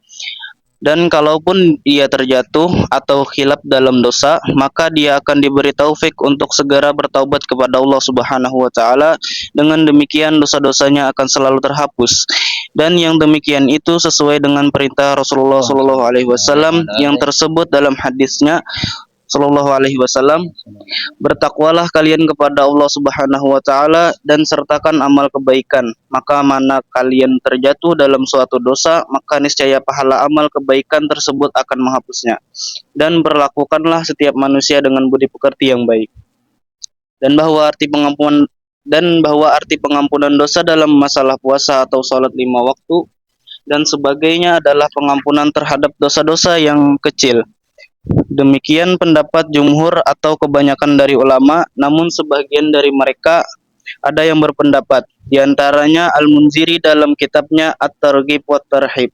Dan kalaupun ia terjatuh atau khilaf dalam dosa, maka dia akan diberi taufik untuk segera bertaubat kepada Allah Subhanahu wa taala. Dengan demikian dosa-dosanya akan selalu terhapus. Dan yang demikian itu sesuai dengan perintah Rasulullah Shallallahu alaihi wasallam yang tersebut dalam hadisnya Sallallahu alaihi wasallam, bertakwalah kalian kepada Allah Subhanahu wa taala dan sertakan amal kebaikan. Maka mana kalian terjatuh dalam suatu dosa, maka niscaya pahala amal kebaikan tersebut akan menghapusnya. Dan berlakukanlah setiap manusia dengan budi pekerti yang baik. Dan bahwa arti pengampunan dosa dalam masalah puasa atau salat 5 waktu dan sebagainya adalah pengampunan terhadap dosa-dosa yang kecil. Demikian pendapat jumhur atau kebanyakan dari ulama, namun sebagian dari mereka ada yang berpendapat, di antaranya Al-Munziri dalam kitabnya At-Targhib wa Tarhib.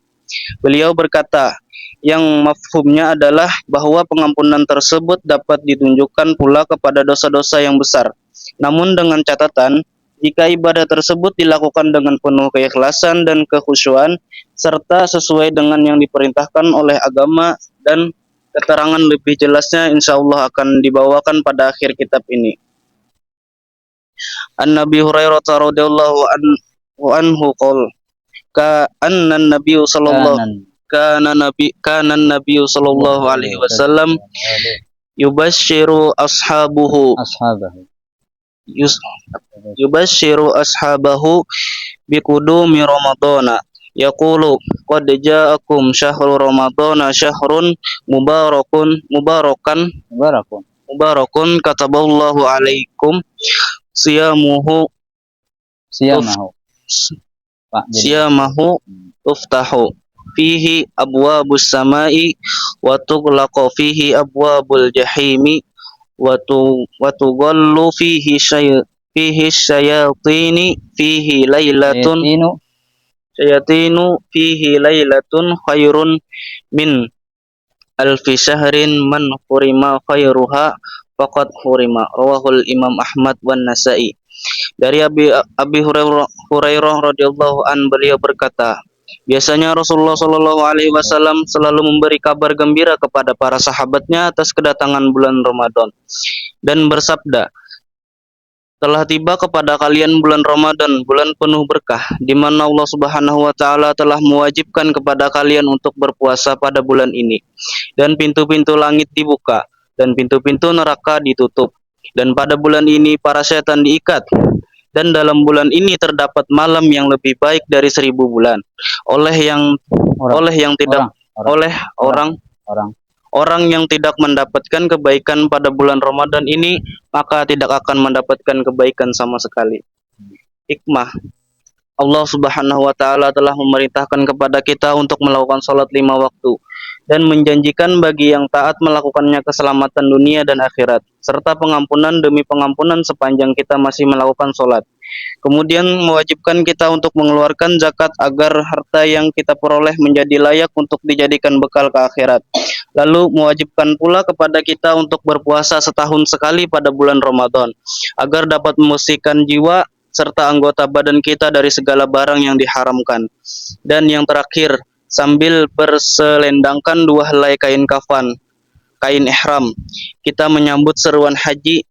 Beliau berkata, yang mafhumnya adalah bahwa pengampunan tersebut dapat ditunjukkan pula kepada dosa-dosa yang besar. Namun dengan catatan, jika ibadah tersebut dilakukan dengan penuh keikhlasan dan kekhusyuan, serta sesuai dengan yang diperintahkan oleh agama, dan keterangan lebih jelasnya insyaallah akan dibawakan pada akhir kitab ini. An-Nabi Hurairah radhiyallahu anhu qol kana an-nabiy sallallahu alaihi wasallam yubashshiru ashabahu biqudumi ramadhana yaqulu qad ja'akum syahrul ramadhana syahrun mubarakan kataballahu alaikum siyamahu tuftahu fihi abwabus samai wa tughlaqu fihi abwabul jahimi wa tughallu fihi syayatini fihi lailatun khairun min alfi syahrin man hurima khairuha faqad hurima. Rawahul Imam Ahmad wan Nasa'i. Dari Abi Hurairah radhiyallahu an, beliau berkata, biasanya Rasulullah Shallallahu alaihi wasallam selalu memberi kabar gembira kepada para sahabatnya atas kedatangan bulan Ramadan dan bersabda, telah tiba kepada kalian bulan Ramadan, bulan penuh berkah, di mana Allah Subhanahu wa taala telah mewajibkan kepada kalian untuk berpuasa pada bulan ini. Dan pintu-pintu langit dibuka dan pintu-pintu neraka ditutup. Dan pada bulan ini para setan diikat dan dalam bulan ini terdapat malam yang lebih baik dari 1000 bulan. Oleh yang tidak oleh orang yang tidak mendapatkan kebaikan pada bulan Ramadan ini, maka tidak akan mendapatkan kebaikan sama sekali. Hikmah, Allah Subhanahu wa taala telah memerintahkan kepada kita untuk melakukan salat 5 waktu dan menjanjikan bagi yang taat melakukannya keselamatan dunia dan akhirat serta pengampunan demi pengampunan sepanjang kita masih melakukan salat. Kemudian mewajibkan kita untuk mengeluarkan zakat agar harta yang kita peroleh menjadi layak untuk dijadikan bekal ke akhirat. Lalu mewajibkan pula kepada kita untuk berpuasa setahun sekali pada bulan Ramadan agar dapat membersihkan jiwa serta anggota badan kita dari segala barang yang diharamkan. Dan yang terakhir, sambil berselendangkan 2 helai kain kafan, kain ihram, kita menyambut seruan haji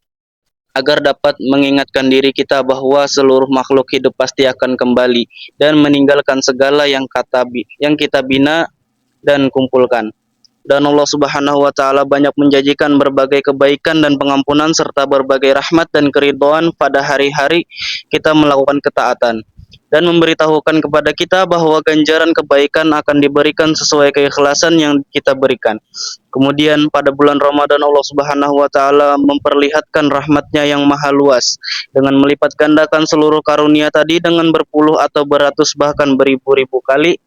agar dapat mengingatkan diri kita bahwa seluruh makhluk hidup pasti akan kembali dan meninggalkan segala yang kita bina dan kumpulkan. Dan Allah Subhanahu wa taala banyak menjanjikan berbagai kebaikan dan pengampunan serta berbagai rahmat dan keridhaan pada hari-hari kita melakukan ketaatan, dan memberitahukan kepada kita bahwa ganjaran kebaikan akan diberikan sesuai keikhlasan yang kita berikan. Kemudian pada bulan Ramadan Allah Subhanahu wa taala memperlihatkan rahmatnya yang maha luas dengan melipat gandakan seluruh karunia tadi dengan berpuluh atau beratus bahkan beribu-ribu kali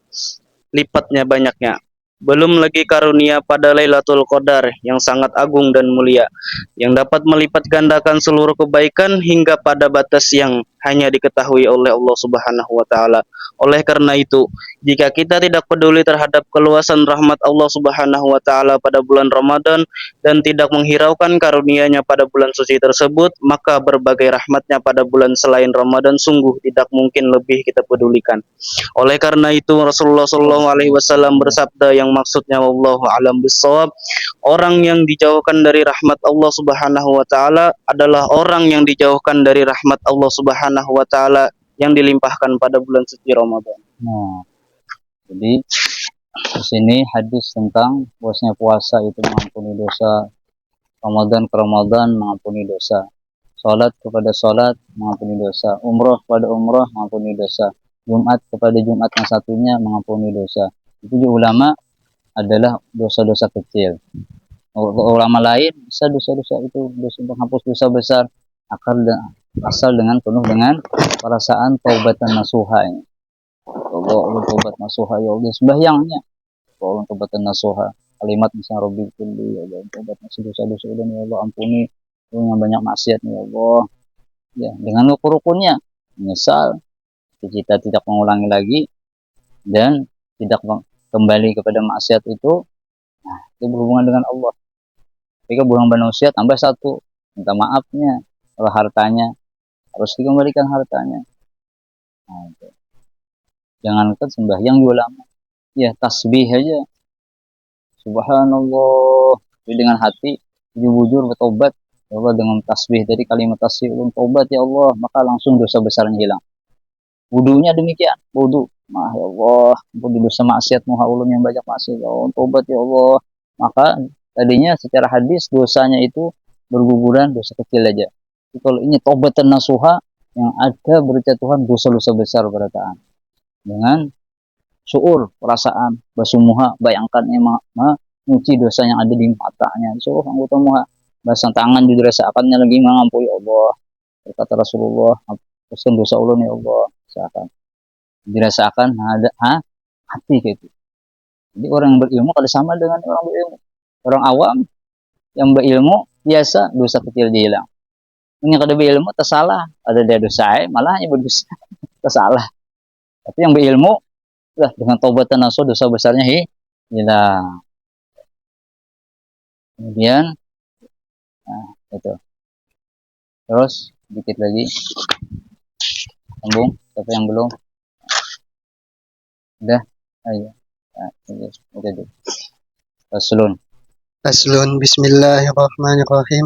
lipatnya banyaknya. Belum lagi karunia pada Lailatul Qadar yang sangat agung dan mulia, yang dapat melipat gandakan seluruh kebaikan hingga pada batas yang hanya diketahui oleh Allah Subhanahu wa taala. Oleh karena itu, jika kita tidak peduli terhadap keluasan rahmat Allah Subhanahu wa taala pada bulan Ramadan dan tidak menghiraukan karunia-Nya pada bulan suci tersebut, maka berbagai rahmatnya pada bulan selain Ramadan sungguh tidak mungkin lebih kita pedulikan. Oleh karena itu Rasulullah SAW bersabda yang maksudnya wallahu alam bissawab, orang yang dijauhkan dari rahmat Allah Subhanahu wa taala adalah orang yang dijauhkan dari rahmat Allah Subhanahu wa taala yang dilimpahkan pada bulan suci Ramadan. Nah, jadi di sini hadis tentang bahwasanya puasa itu mengampuni dosa, Ramadan ke Ramadan mengampuni dosa, salat kepada salat mengampuni dosa, umroh kepada umroh mengampuni dosa, Jumat kepada Jumat yang satunya mengampuni dosa. Itu juga ulama adalah dosa-dosa kecil. Ulama lain bisa dosa-dosa itu dosa menghapus dosa besar asal dengan penuh dengan perasaan taubatan nasuha. Allah taubat nasuha ya Allah, sembahyangnya Allah taubatan nasuha, kalimat misalnya Rabbi kulli ya Allah taubat dosa-dosa dan ya Allah ampuni yang banyak maksiat ya Allah. Ya, dengan rukunnya menyesal, kita tidak mengulangi lagi dan tidak kembali kepada maksiat itu. Nah, itu berhubungan dengan Allah. Jika buang manusia tambah satu, minta maafnya, kalau hartanya harus dikembalikan hartanya. Nah, itu. Jangankan sembahyang juga lama. Ya, tasbih aja. Subhanallah. Jadi dengan hati jujur bertobat. Ya Allah, dengan tasbih dari kalimat tasbih tobat ya Allah, maka langsung dosa besarnya hilang. Wudunya demikian, wudu. Ya Allah, wudu dosa maksiat muhaulun yang banyak maksiat. Ya Allah, tobat ya Allah. Maka tadinya secara hadis dosanya itu berguguran dosa kecil aja. Jadi kalau ini taubatan nasuha yang ada berjatuhan dosa-dosa besar pada taat. Dengan syuur, perasaan, basumuha, bayangkannya menguci dosa yang ada di matanya. Seluruh anggota muha, basang tangan dirasakannya lagi mengampuni Allah. Berkata Rasulullah, hapuskan dosa ulun ya Allah. Dirasakan ada hati gitu. Jadi orang yang berilmu kalau sama dengan orang berilmu. Orang awam yang berilmu biasa dosa kecil dihilang. Yang kada berilmu tersalah, ada dia dosa malah hanya berdosa tersalah. Tapi yang berilmu lah dengan taubatan nasuh dosa besarnya hilang. Kemudian itu. Terus dikit lagi. Sambung, siapa yang belum? Udah, ayo. Udah. Faslun. Bismillahirrahmanirrahim.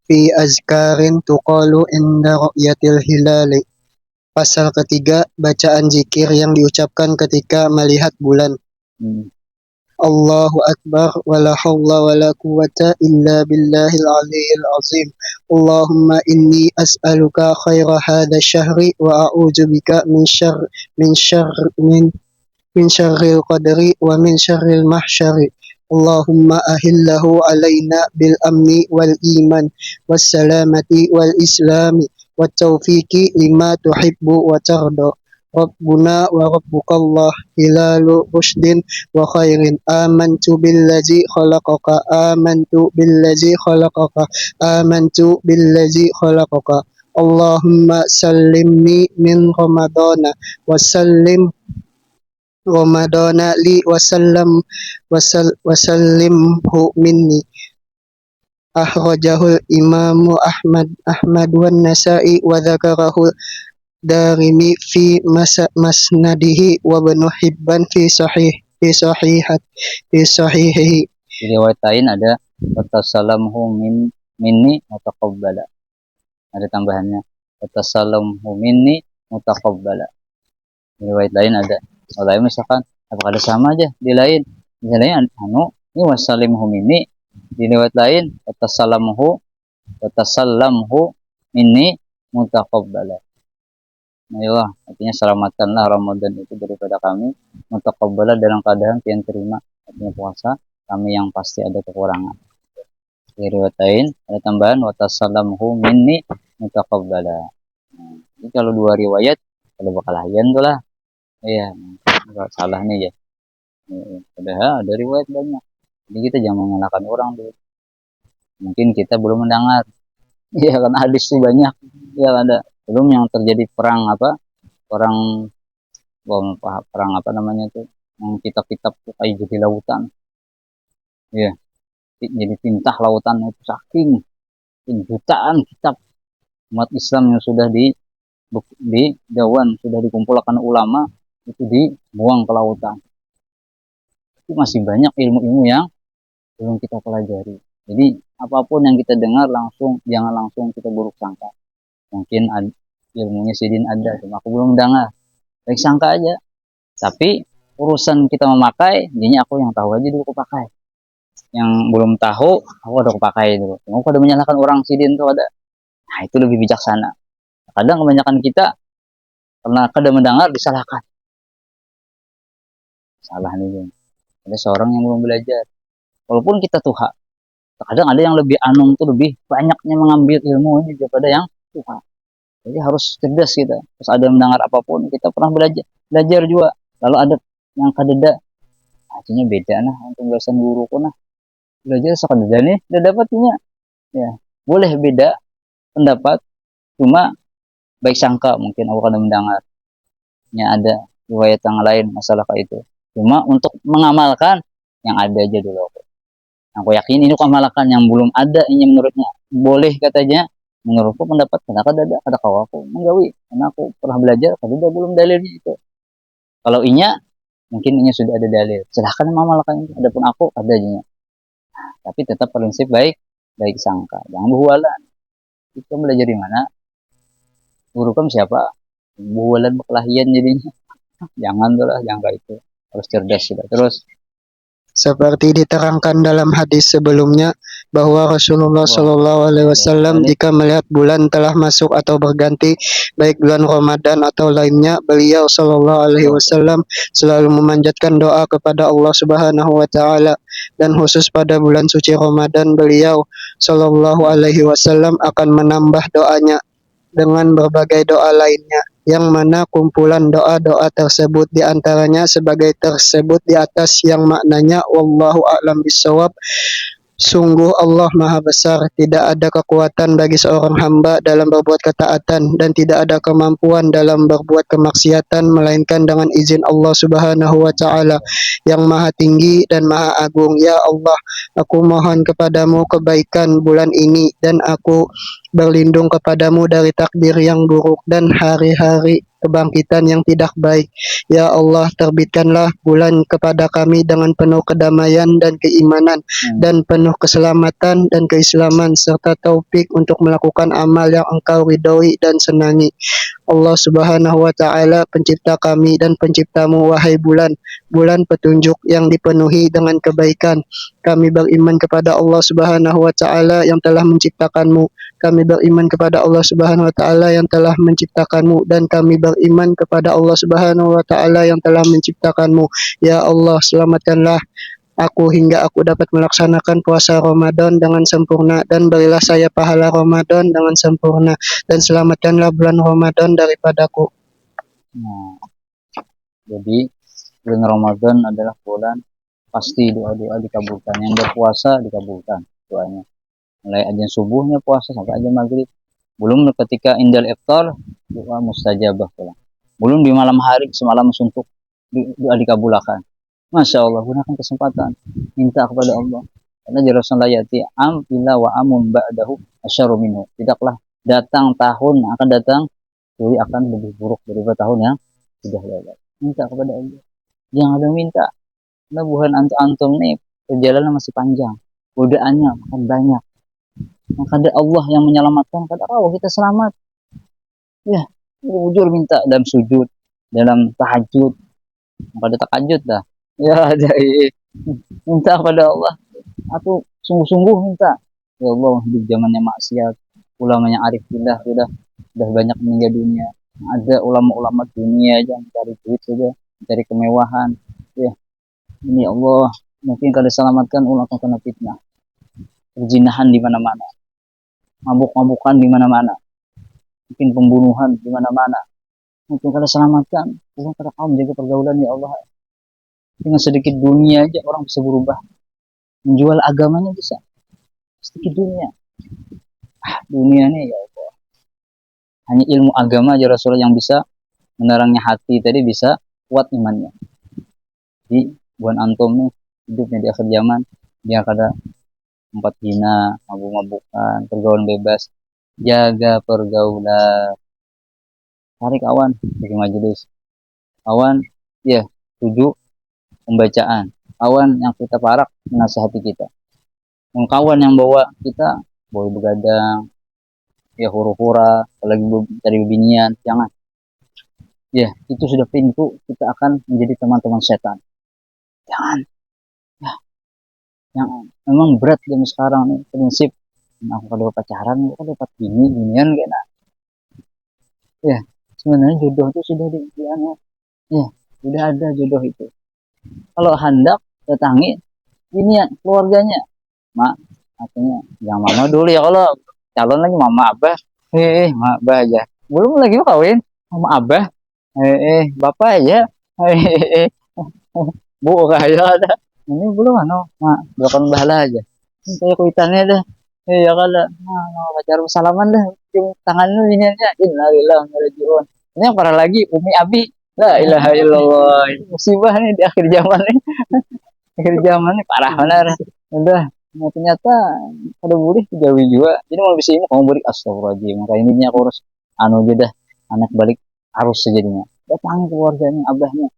Fi azkarin tuqalu inda ru'yatil hilali. Pasal ketiga, bacaan zikir yang diucapkan ketika melihat bulan. Allahu Akbar wa la hawla wa la quwwata illa billahil aliyyil azim. Allahumma inni as'aluka khaira hadha syahri wa a'udzu bika min syarr min syarril qadri wa min syarril mahsyari. Allahumma ahillahu alaina bil amni wal iman was salamati wal islami wat taufiqi lima tuhibbu wa tarda. Rabbuna wa rabbukallah hilalu rushdin wa khairin amantu billazi khalaqaka Allahumma sallimni min ramadana wa sallim Ramadana li wasallimhu minni. Akhrajahul Imamu Ahmad wan Nasa'i wa dzakarahu Darimi fi masnadihi wa Ibnu Hibban fi sahihihi. Di riwayat lain ada watasalamhu minni mutaqabbala. Ada tambahannya watasalamhu minni mutaqabbala. Di riwayat lain ada. Kalau misalkan apakah ada sama aja di lain? Di lain ini wasalimhu minni. Di riwayat lain watasalamhu minni mutaqabbala. Ayolah, artinya selamatkanlah Ramadan itu daripada kami, mutaqabbala dalam keadaan yang terima. Artinya puasa kami yang pasti ada kekurangan. Di riwayat lain ada tambahan watasalamhu minni mutaqabbala. Jadi kalau dua riwayat kalau bakal hayan tuh lah. Iya, enggak salah nih ya. Padahal ada riwayat banyak. Jadi kita jangan menyalahkan orang dulu. Mungkin kita belum mendengar. Iya, kan hadis sih banyak. Iya, ada. Belum yang terjadi perang namanya tuh, yang kitab-kitab tuh kayak jadi lautan. Iya, jadi tintah lautan itu saking jutaan kitab umat Islam yang sudah di Dawan, sudah dikumpulkan ulama itu dibuang ke lautan. Itu masih banyak ilmu-ilmu yang belum kita pelajari. Jadi apapun yang kita dengar jangan langsung kita buruk sangka. Mungkin ilmunya Sidin ada, cuma aku belum dengar. Baik sangka aja. Tapi urusan kita memakai, jadinya aku yang tahu aja dulu aku pakai. Yang belum tahu, aku udah pakai dulu. Aku ada menyalahkan orang Sidin tuh ada. Nah, itu lebih bijaksana. Kadang kebanyakan kita karena kadang mendengar disalahkan. Salah nih, ada seorang yang belum belajar. Walaupun kita tuha, kadang ada yang lebih anung tuh lebih banyaknya mengambil ilmu ini daripada yang tuha. Jadi harus cerdas kita. Terus ada mendengar apapun, kita pernah belajar juga. Lalu ada yang kadeda, artinya beda nah untuk belasan guru pun nah. Belajar sekadeda nih, udah dapatnya. Ya, boleh beda pendapat, cuma baik sangka mungkin aku kadang mendengarnya ada riwayat yang lain masalah kayak itu. Cuma untuk mengamalkan yang ada aja dulu. Aku yakin ini aku amalkan yang belum ada ini menurutnya boleh katanya. Menurutku pendapat ada kau aku menggawi karena aku pernah belajar tapi belum dalilnya itu. Kalau inya mungkin inya sudah ada dalil. Silahkan mengamalkan itu. Adapun aku ada aja. Tapi tetap prinsip baik sangka. Jangan bualan. Itu belajar di mana? Guru kamu siapa? Bualan berkelahian jadinya. Jangan kayak itu. Harus cerdas sudah. Terus seperti diterangkan dalam hadis sebelumnya bahwa Rasulullah Shallallahu Alaihi Wasallam jika melihat bulan telah masuk atau berganti baik bulan Ramadan atau lainnya, beliau Shallallahu Alaihi Wasallam selalu memanjatkan doa kepada Allah Subhanahu Wa Taala, dan khusus pada bulan suci Ramadan beliau Shallallahu Alaihi Wasallam akan menambah doanya dengan berbagai doa lainnya, yang mana kumpulan doa-doa tersebut diantaranya sebagai tersebut di atas, yang maknanya wallahu a'lam bishawab. Sungguh Allah Maha Besar, tidak ada kekuatan bagi seorang hamba dalam berbuat ketaatan dan tidak ada kemampuan dalam berbuat kemaksiatan melainkan dengan izin Allah Subhanahu wa taala yang Maha Tinggi dan Maha Agung. Ya Allah, aku mohon kepadamu kebaikan bulan ini dan aku berlindung kepadamu dari takdir yang buruk dan hari-hari kebangkitan yang tidak baik. Ya Allah, terbitkanlah bulan kepada kami dengan penuh kedamaian dan keimanan dan penuh keselamatan dan keislaman serta taufik untuk melakukan amal yang Engkau ridhoi dan senangi. Allah Subhanahu wa taala, pencipta kami dan penciptamu, wahai bulan, bulan petunjuk yang dipenuhi dengan kebaikan. Kami beriman kepada Allah Subhanahu wa taala yang telah menciptakanmu. Kami beriman kepada Allah Subhanahu wa taala yang telah menciptakanmu, dan kami beriman kepada Allah Subhanahu wa taala yang telah menciptakanmu. Ya Allah, selamatkanlah aku hingga aku dapat melaksanakan puasa Ramadan dengan sempurna, dan berilah saya pahala Ramadan dengan sempurna, dan selamatkanlah bulan Ramadan daripadaku. Nah, jadi bulan Ramadan adalah bulan pasti doa-doa dikabulkan. Yang berpuasa dikabulkan doanya. Mulai azan subuhnya puasa sampai azan maghrib. Belum ketika indal iftar doa mustajabah pula. Belum di malam hari semalam suntuk doa dikabulkan. Masya Allah, gunakan kesempatan minta kepada Allah. Karena Rasulullah yati am ila wa amun ba'dahu asyaru minhu. Tidaklah datang tahun akan datang jadi akan lebih buruk daripada tahun yang sudah lewat. Minta kepada Allah. Jangan ada minta. Karena bukan antum nih perjalanan masih panjang. Godaannya akan banyak. Maka ada Allah yang menyelamatkan. Kata Allah kita selamat. Ya, jujur minta dalam sujud, dalam tahajud. Maka ada tahajud dah. Ya, jadi minta kepada Allah. Aku sungguh-sungguh minta. Ya Allah, hidup zamannya maksiat. Ulamanya arif billah sudah banyak meninggal dunia. Ada ulama-ulama dunia aja mencari duit saja, mencari kemewahan. Ya, ini Allah mungkin kalau diselamatkan ulah akan kena fitnah. Perzinahan di mana-mana. Mabuk-mabukan di mana-mana. Mungkin pembunuhan di mana-mana. Mungkin kalau selamatkan, Allah kata kamu jaga pergaulan ya Allah. Dengan sedikit dunia aja orang bisa berubah. Menjual agamanya bisa. Sedikit dunia. Dunia nih ya Allah. Hanya ilmu agama aja Rasulullah yang bisa menerangnya hati tadi bisa kuat imannya. Jadi buat antum nih hidupnya di akhir zaman dia kada tempat hina, mabuk-mabukan, pergaulan bebas. Jaga pergaulan. Cari kawan di majelis. Kawan, ya, tujuh pembacaan. Kawan yang kita parak menasihati kita. Kawan yang bawa kita boleh begadang, ya hura-hura, apalagi cari binian, jangan. Ya, itu sudah pintu kita akan menjadi teman-teman setan. Jangan. Ya, yang memang berat zaman sekarang nih prinsip. Aku kalau pacaran, aku dapat binian kena. Ya, sebenarnya jodoh itu sudah diana. Ya, sudah ada jodoh itu. Kalau hendak datangi ini ya keluarganya, mak, artinya jangan mama dulu ya kalau calon lagi mama abah, mama abah aja, belum lagi mau kawin, mama abah, bapak aja, bu kayak ada, ini belum anu, mak, belakang bahala aja, kayak kuitannya dah, ya kalau, nah, pacar salaman dah, cium tangan lu ini aja, innalillahi wa inna ilaihi raji'un. Ini yang parah lagi, umi abi. La ilaha illallah. Musibah nih di akhir zaman nih. Akhir zaman nih parah benar. Udah, nah, ternyata ada boleh jauhi juga. Jadi mau bisa ini kamu beri astagfirullahaladzim. Maka ini aku harus anu aja dah. Anak balik harus sejadinya. Datang keluarganya, abahnya.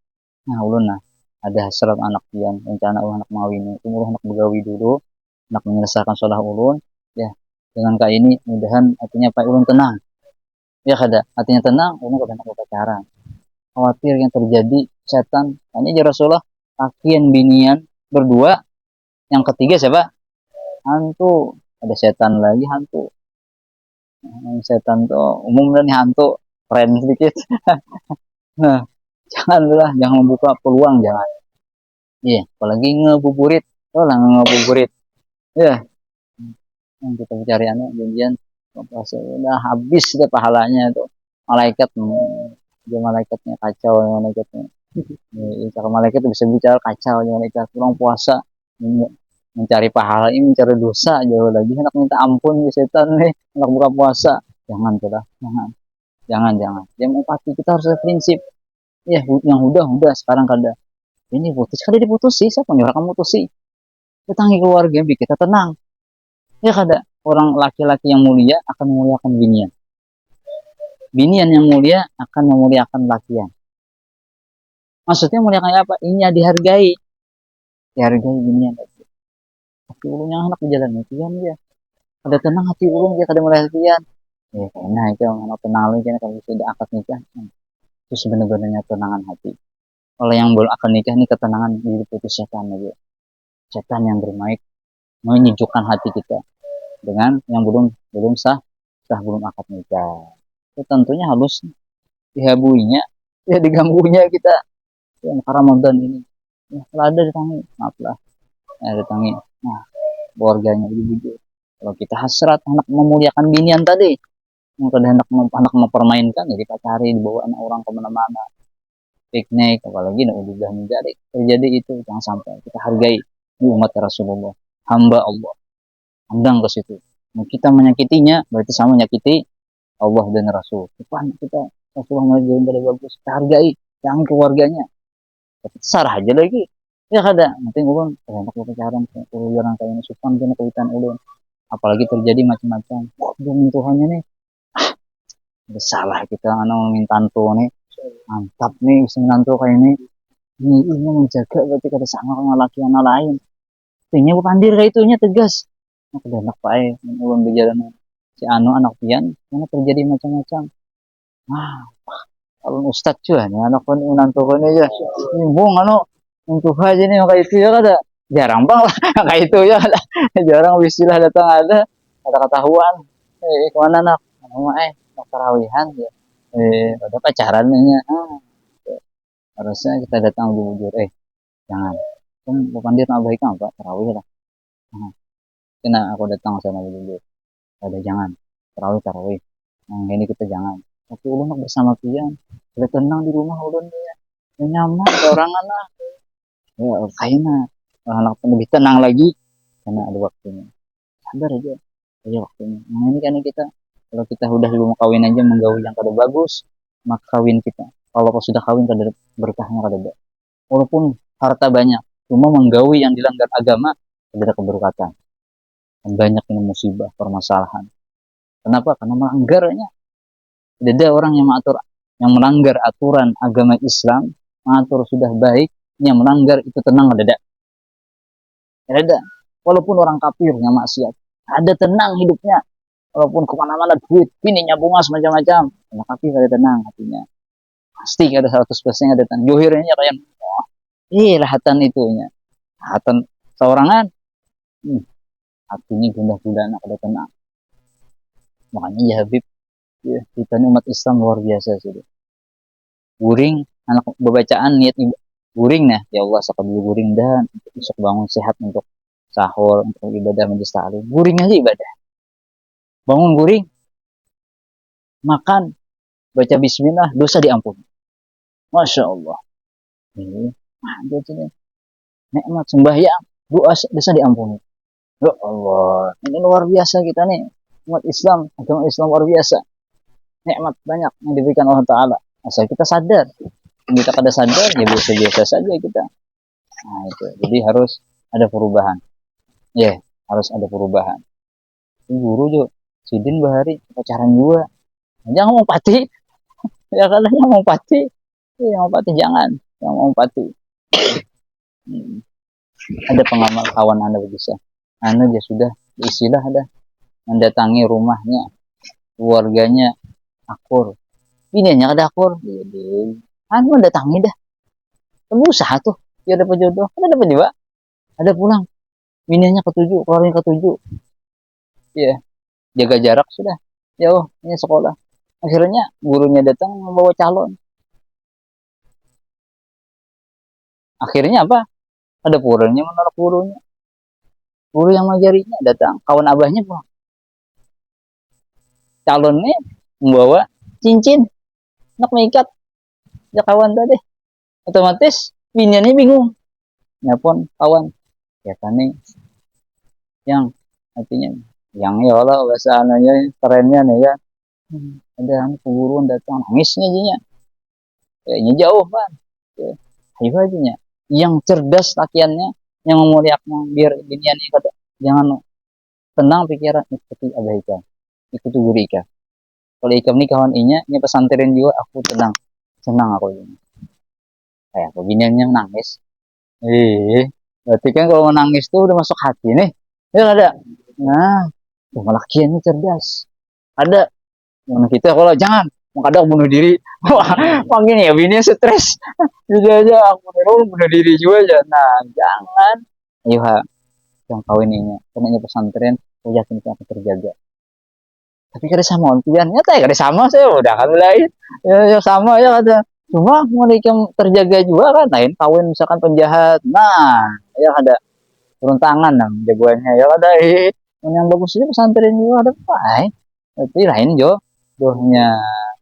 Nah, ulun nah. Ada hasrat anak pian, rencana anak mau ini. Umur anak begawi dulu. Anak menyelesaikan sholah ulun. Ya, dengan kak ini mudahan artinya Pak ulun tenang. Ya kada, artinya tenang, ulun kada nak pacaran. Khawatir yang terjadi setan. Hanya aja Rasulullah kakian binian berdua, yang ketiga siapa? Hantu. Ada setan lagi hantu. Setan tuh umum dan hantu keren sedikit. Nah, janganlah, jangan membuka peluang, jangan. Iya, apalagi ngebuburit. Oh lah ngebuburit. Ya, yang kita mencari anak janjian udah habis deh pahalanya tuh. Malaikat dia malaikatnya kacau, malaikatnya malaikat bisa bicara kacau, malaikat kurang puasa mencari pahala ini mencari dosa jauh lagi, hendak minta ampun di setan nih, hendak buka puasa, jangan sudah, jangan dia empati, kita harus ada prinsip ya, yang udah sekarang kada ini putus kada diputusi, siapa nyuruh kamu putusi, datangi keluarga biar kita tenang ya kada, orang laki-laki yang mulia akan memuliakan binian. Binian yang mulia akan memuliakan lakian. Maksudnya muliakan apa? Ini dihargai. Dihargai binian. Hati ulunnya anak berjalan itu kan dia. Ada tenang hati ulun dia kada merhatian. Ya, nah itu anak tenang lagi kalau sudah akad nikah. Itu sebenarnya tenangan hati. Kalau yang belum akan nikah ini ketenangan diri putus setan aja. Setan yang bermain menyejukkan hati kita dengan yang belum sah belum akad nikah. Itu tentunya halus dihabuinya, ya diganggunya kita yang Ramadan ini. Ya, kalau ada ditangi, maaflah. Ya, ditangi. Nah, keluarganya bujur. Kalau kita hasrat anak memuliakan binian tadi, yang tadi anak mempermainkan, jadi pacari dibawa anak orang kemana-mana, piknik, apalagi udah menjadi terjadi itu jangan sampai kita hargai di umat Rasulullah, hamba Allah, pandang ke situ. Nah, kita menyakitinya berarti sama menyakiti Allah dan Rasul. Depan kita Rasulullah ngajarin dari bagus, kita hargai, jangan keluarganya. Sarah aja lagi. Ya kada, nanti ulun enak pacaran, orang kayak ini supan kena kawitan ulun. Apalagi terjadi macam-macam. Wah, demi Tuhannya nih. Salah kita minta tuh nih. Mantap nih bisa nantu kayak ini. Ini menjaga berarti kada sama dengan laki anak lain. Tingnya pandir kayak itunya tegas. Nah, kada enak pae ulun berjalan si anak pian, karena terjadi macam-macam. Wah, kalau ustad juga nih anak kon nantu kon aja. Nimbung untuk aja nih kayak itu ya kada. Jarang bang lah kayak itu ya kada. Jarang wisilah datang ada kata-katahuan. Kemana nak? Nak tarawihan ya. Ada pacaran nih. Harusnya kita datang jujur. Jangan. Kan bukan dia nak baik apa tarawih lah. Kena aku datang sana jujur. Ada jangan. Tarawih. Yang ini kita jangan. Tapi ulun bersama pian. Udah tenang di rumah ulun ya. Nyaman ada orang anak. Ya kayaknya anak lebih tenang lagi karena ada waktunya. Sabar aja. Aja waktunya. Nah ini kan kita kalau kita udah belum kawin aja menggawi yang kada bagus, maka kawin kita. Kalau sudah kawin kada berkahnya kada ada. Walaupun harta banyak, cuma menggawi yang dilanggar agama ada keberkatan. Dan banyak ini musibah, permasalahan. Kenapa? Karena melanggarnya. Tidak ada orang yang melanggar aturan agama Islam, mengatur sudah baik, yang melanggar itu tenang ada. Ada. Walaupun orang kafir yang maksiat, ada tenang hidupnya. Walaupun kemana-mana duit, bininya bunga macam-macam, karena kafir ada tenang hatinya. Pasti ada 100% ada tenang. Johirnya kayak, lahatan itunya. Lahatan seorangan, hatinya gundah-gundah ada tenang. Makanya ya Habib, ya, kita ini umat Islam luar biasa sudah. Guring, anak bacaan niat guring nah, ya Allah sekali guring dan besok bangun sehat untuk sahur, untuk ibadah majelis taklim. Guring aja ibadah. Bangun guring, makan, baca bismillah, dosa diampuni. Masya Allah. Ini, nikmat sembahyang, dosa diampuni. Ya Allah, ini luar biasa kita nih. Umat Islam, agama Islam luar biasa. Nikmat banyak yang diberikan Allah Ta'ala. Asal kita sadar. Kita kada sadar, ya biasa-biasa saja kita. Nah itu, jadi harus ada perubahan. Ya, harus ada perubahan. Guru juga, Sidin Bahari, pacaran juga. Jangan mau pati. Ya katanya mau pati. Ya mau pati, jangan mau pati. Ada pengamal kawan Anda bisa. Anda dia sudah istilah ada mendatangi rumahnya, keluarganya akur. Ini hanya ada akur. Jadi, Anda mendatangi dah. Kamu usaha tuh. Dia dapat jodoh. Kan dapat juga. Ada pulang. Mininya ketujuh, keluarnya ketujuh. Ya, jaga jarak sudah. Jauh, ini sekolah. Akhirnya gurunya datang membawa calon. Akhirnya apa? Ada puranya menolak gurunya. Guru yang ngajarinya datang. Kawan abahnya pulang. Calonnya membawa cincin. Nak mengikat. Ya kawan tadi. Otomatis biniannya bingung. Ya pun kawan. Ya kan nih. Yang artinya. Yang ya Allah bahasa anaknya kerennya nih ya. Ada keguruan datang. Nangisnya aja. Kayaknya jauh kan. Ya. Ayo aja nya. Yang cerdas lakiannya. Yang memuliakan biar biniannya kata. Jangan tenang pikiran ikuti abah Ika, ikuti guru Ika. Kalau Ika nih kawan inya pesantren juga aku tenang, senang aku ini. Kayak beginiannya nangis. Berarti kan kalau menangis tuh udah masuk hati nih. Ya ada. Nah, tuh malah kiannya cerdas. Ada. Yang kita kalau jangan mau kadang bunuh diri. Wah, makin ya bini stres. Jadi aja aku bunuh diri juga aja. Nah, jangan. Ayo ha, yang kawin ini. Karena ini pesantren, aku yakin itu akan terjaga. Tapi kada sama ontian, nyata ya kada sama saya udah kan lain. Ya sama ya kata. Cuma mereka terjaga juga kan, lain kawin misalkan penjahat. Nah, ya ada turun tangan lah jagoannya ya ada yang bagusnya pesantren juga ada apa tapi lain jo dohnya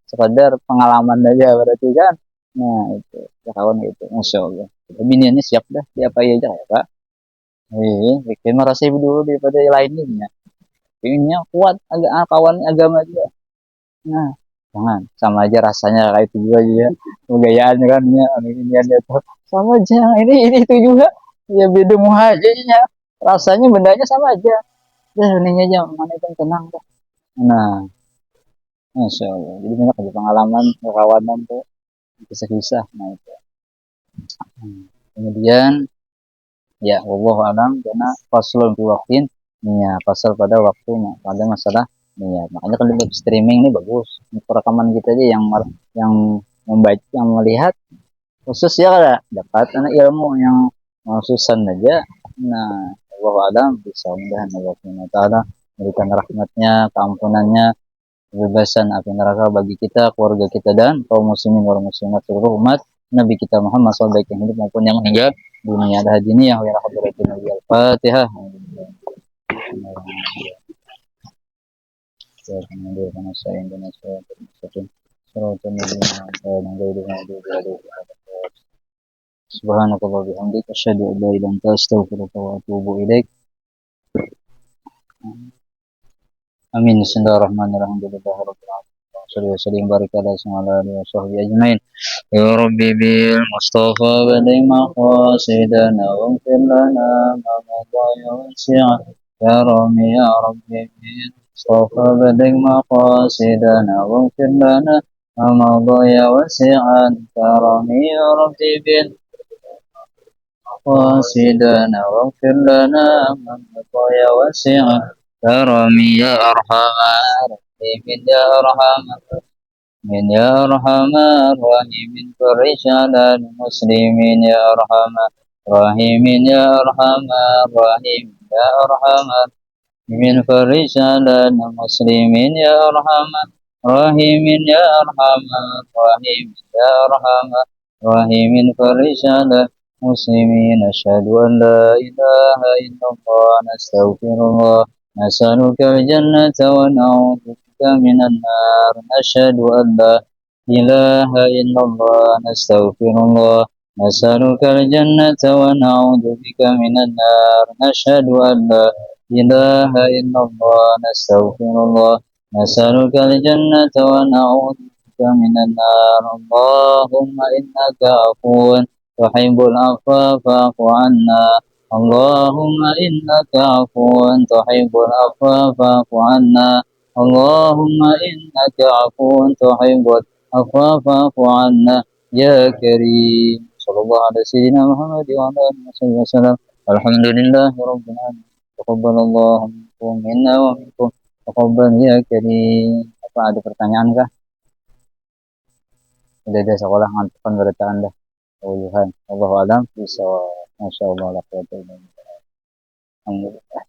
sekadar pengalaman aja berarti kan. Nah itu ya kawan gitu masya Allah biniannya siap dah siapa aja ya pak bikin merasa ibu dulu daripada yang lainnya pinginnya kuat agak kawan agama juga. Nah jangan sama aja rasanya kayak itu juga aja ya kegayaannya kan ya ini itu sama aja ini itu juga ya beda muha aja ya rasanya bendanya sama aja ya ini aja mana itu tenang tuh. Nah masya Allah jadi banyak aja pengalaman kekawanan tuh kisah-kisah nah itu. Kemudian ya Allah alam karena faslun fi waktin ya pasal pada waktunya pada masalah niat makanya kalau untuk streaming ini bagus untuk rekaman kita aja yang membaca yang melihat khusus ya kada dapat anak ilmu yang khususan aja. Nah Allah alam bisa mudahan Allah Subhanahu wa taala memberikan rahmatnya keampunannya kebebasan api neraka bagi kita keluarga kita dan kaum muslimin wal muslimat seluruh umat Nabi kita Muhammad SAW baik yang hidup maupun yang meninggal dunia ada hadini ya wa rahmatullahi al-fatihah. Subhanakallah bihamdik asyhadu an la ilaha illa anta astaghfiruka wa atubu ilaik. Amin. Bismillahirrahmanirrahim. Alhamdulillahirabbil alamin. Sallallahu alaihi barik ala alihi wa sahbihi ajmain. Ya Rabbi bil Mustafa badai maqasidana wa ighfir lana ma madha ya wasi'a. Ya Rabbi ya Rabbi bil Mustafa badai maqasidana wa ighfir lana ma madha ya wasi'a. Ya Rabbi ya Rabbi bil maqasidana wa ighfir lana ma madha ya wasi'a. Ya Rami ya Arhamar Rahimin ya Arhamar Min ya Arhamar Rahimin Farijalan Muslimin ya Arhamar Rahimin ya Arhamar Rahim ya Arhamar Min Farijalan Muslimin ya Arhamar Rahimin ya Arhamar Rahim ya Arhamar Rahimin Farijalan Muslimin Asyhadu an la ilaha illallah Nastaghfirullah نسألك الجنة ونعوذ بك من النار نشهد أن لا إله إلا الله نستغفر الله نسألك الجنة ونعوذ بك من النار نشهد أن لا إله إلا الله نستغفر الله نسألك الجنة ونعوذ بك من النار اللهم إنك عفو تحب العفو فاعف عنا اللهم إنك عفو تحب العفو فاعف عنا اللهم إنك عفو تحب العفو فاعف عنا يا كريم صلى الله على سيدنا محمد وعلى آله وصحبه وسلم الحمد لله رب العالمين تقبل الله منكم منا ومنكم تقبل ya Karim. Apa ada pertanyaan kah? Udah sekolah ngantukkan berita Anda. Oh Tuhan, Allahu a'lam. Bisa Masya Allah, alhamdulillah.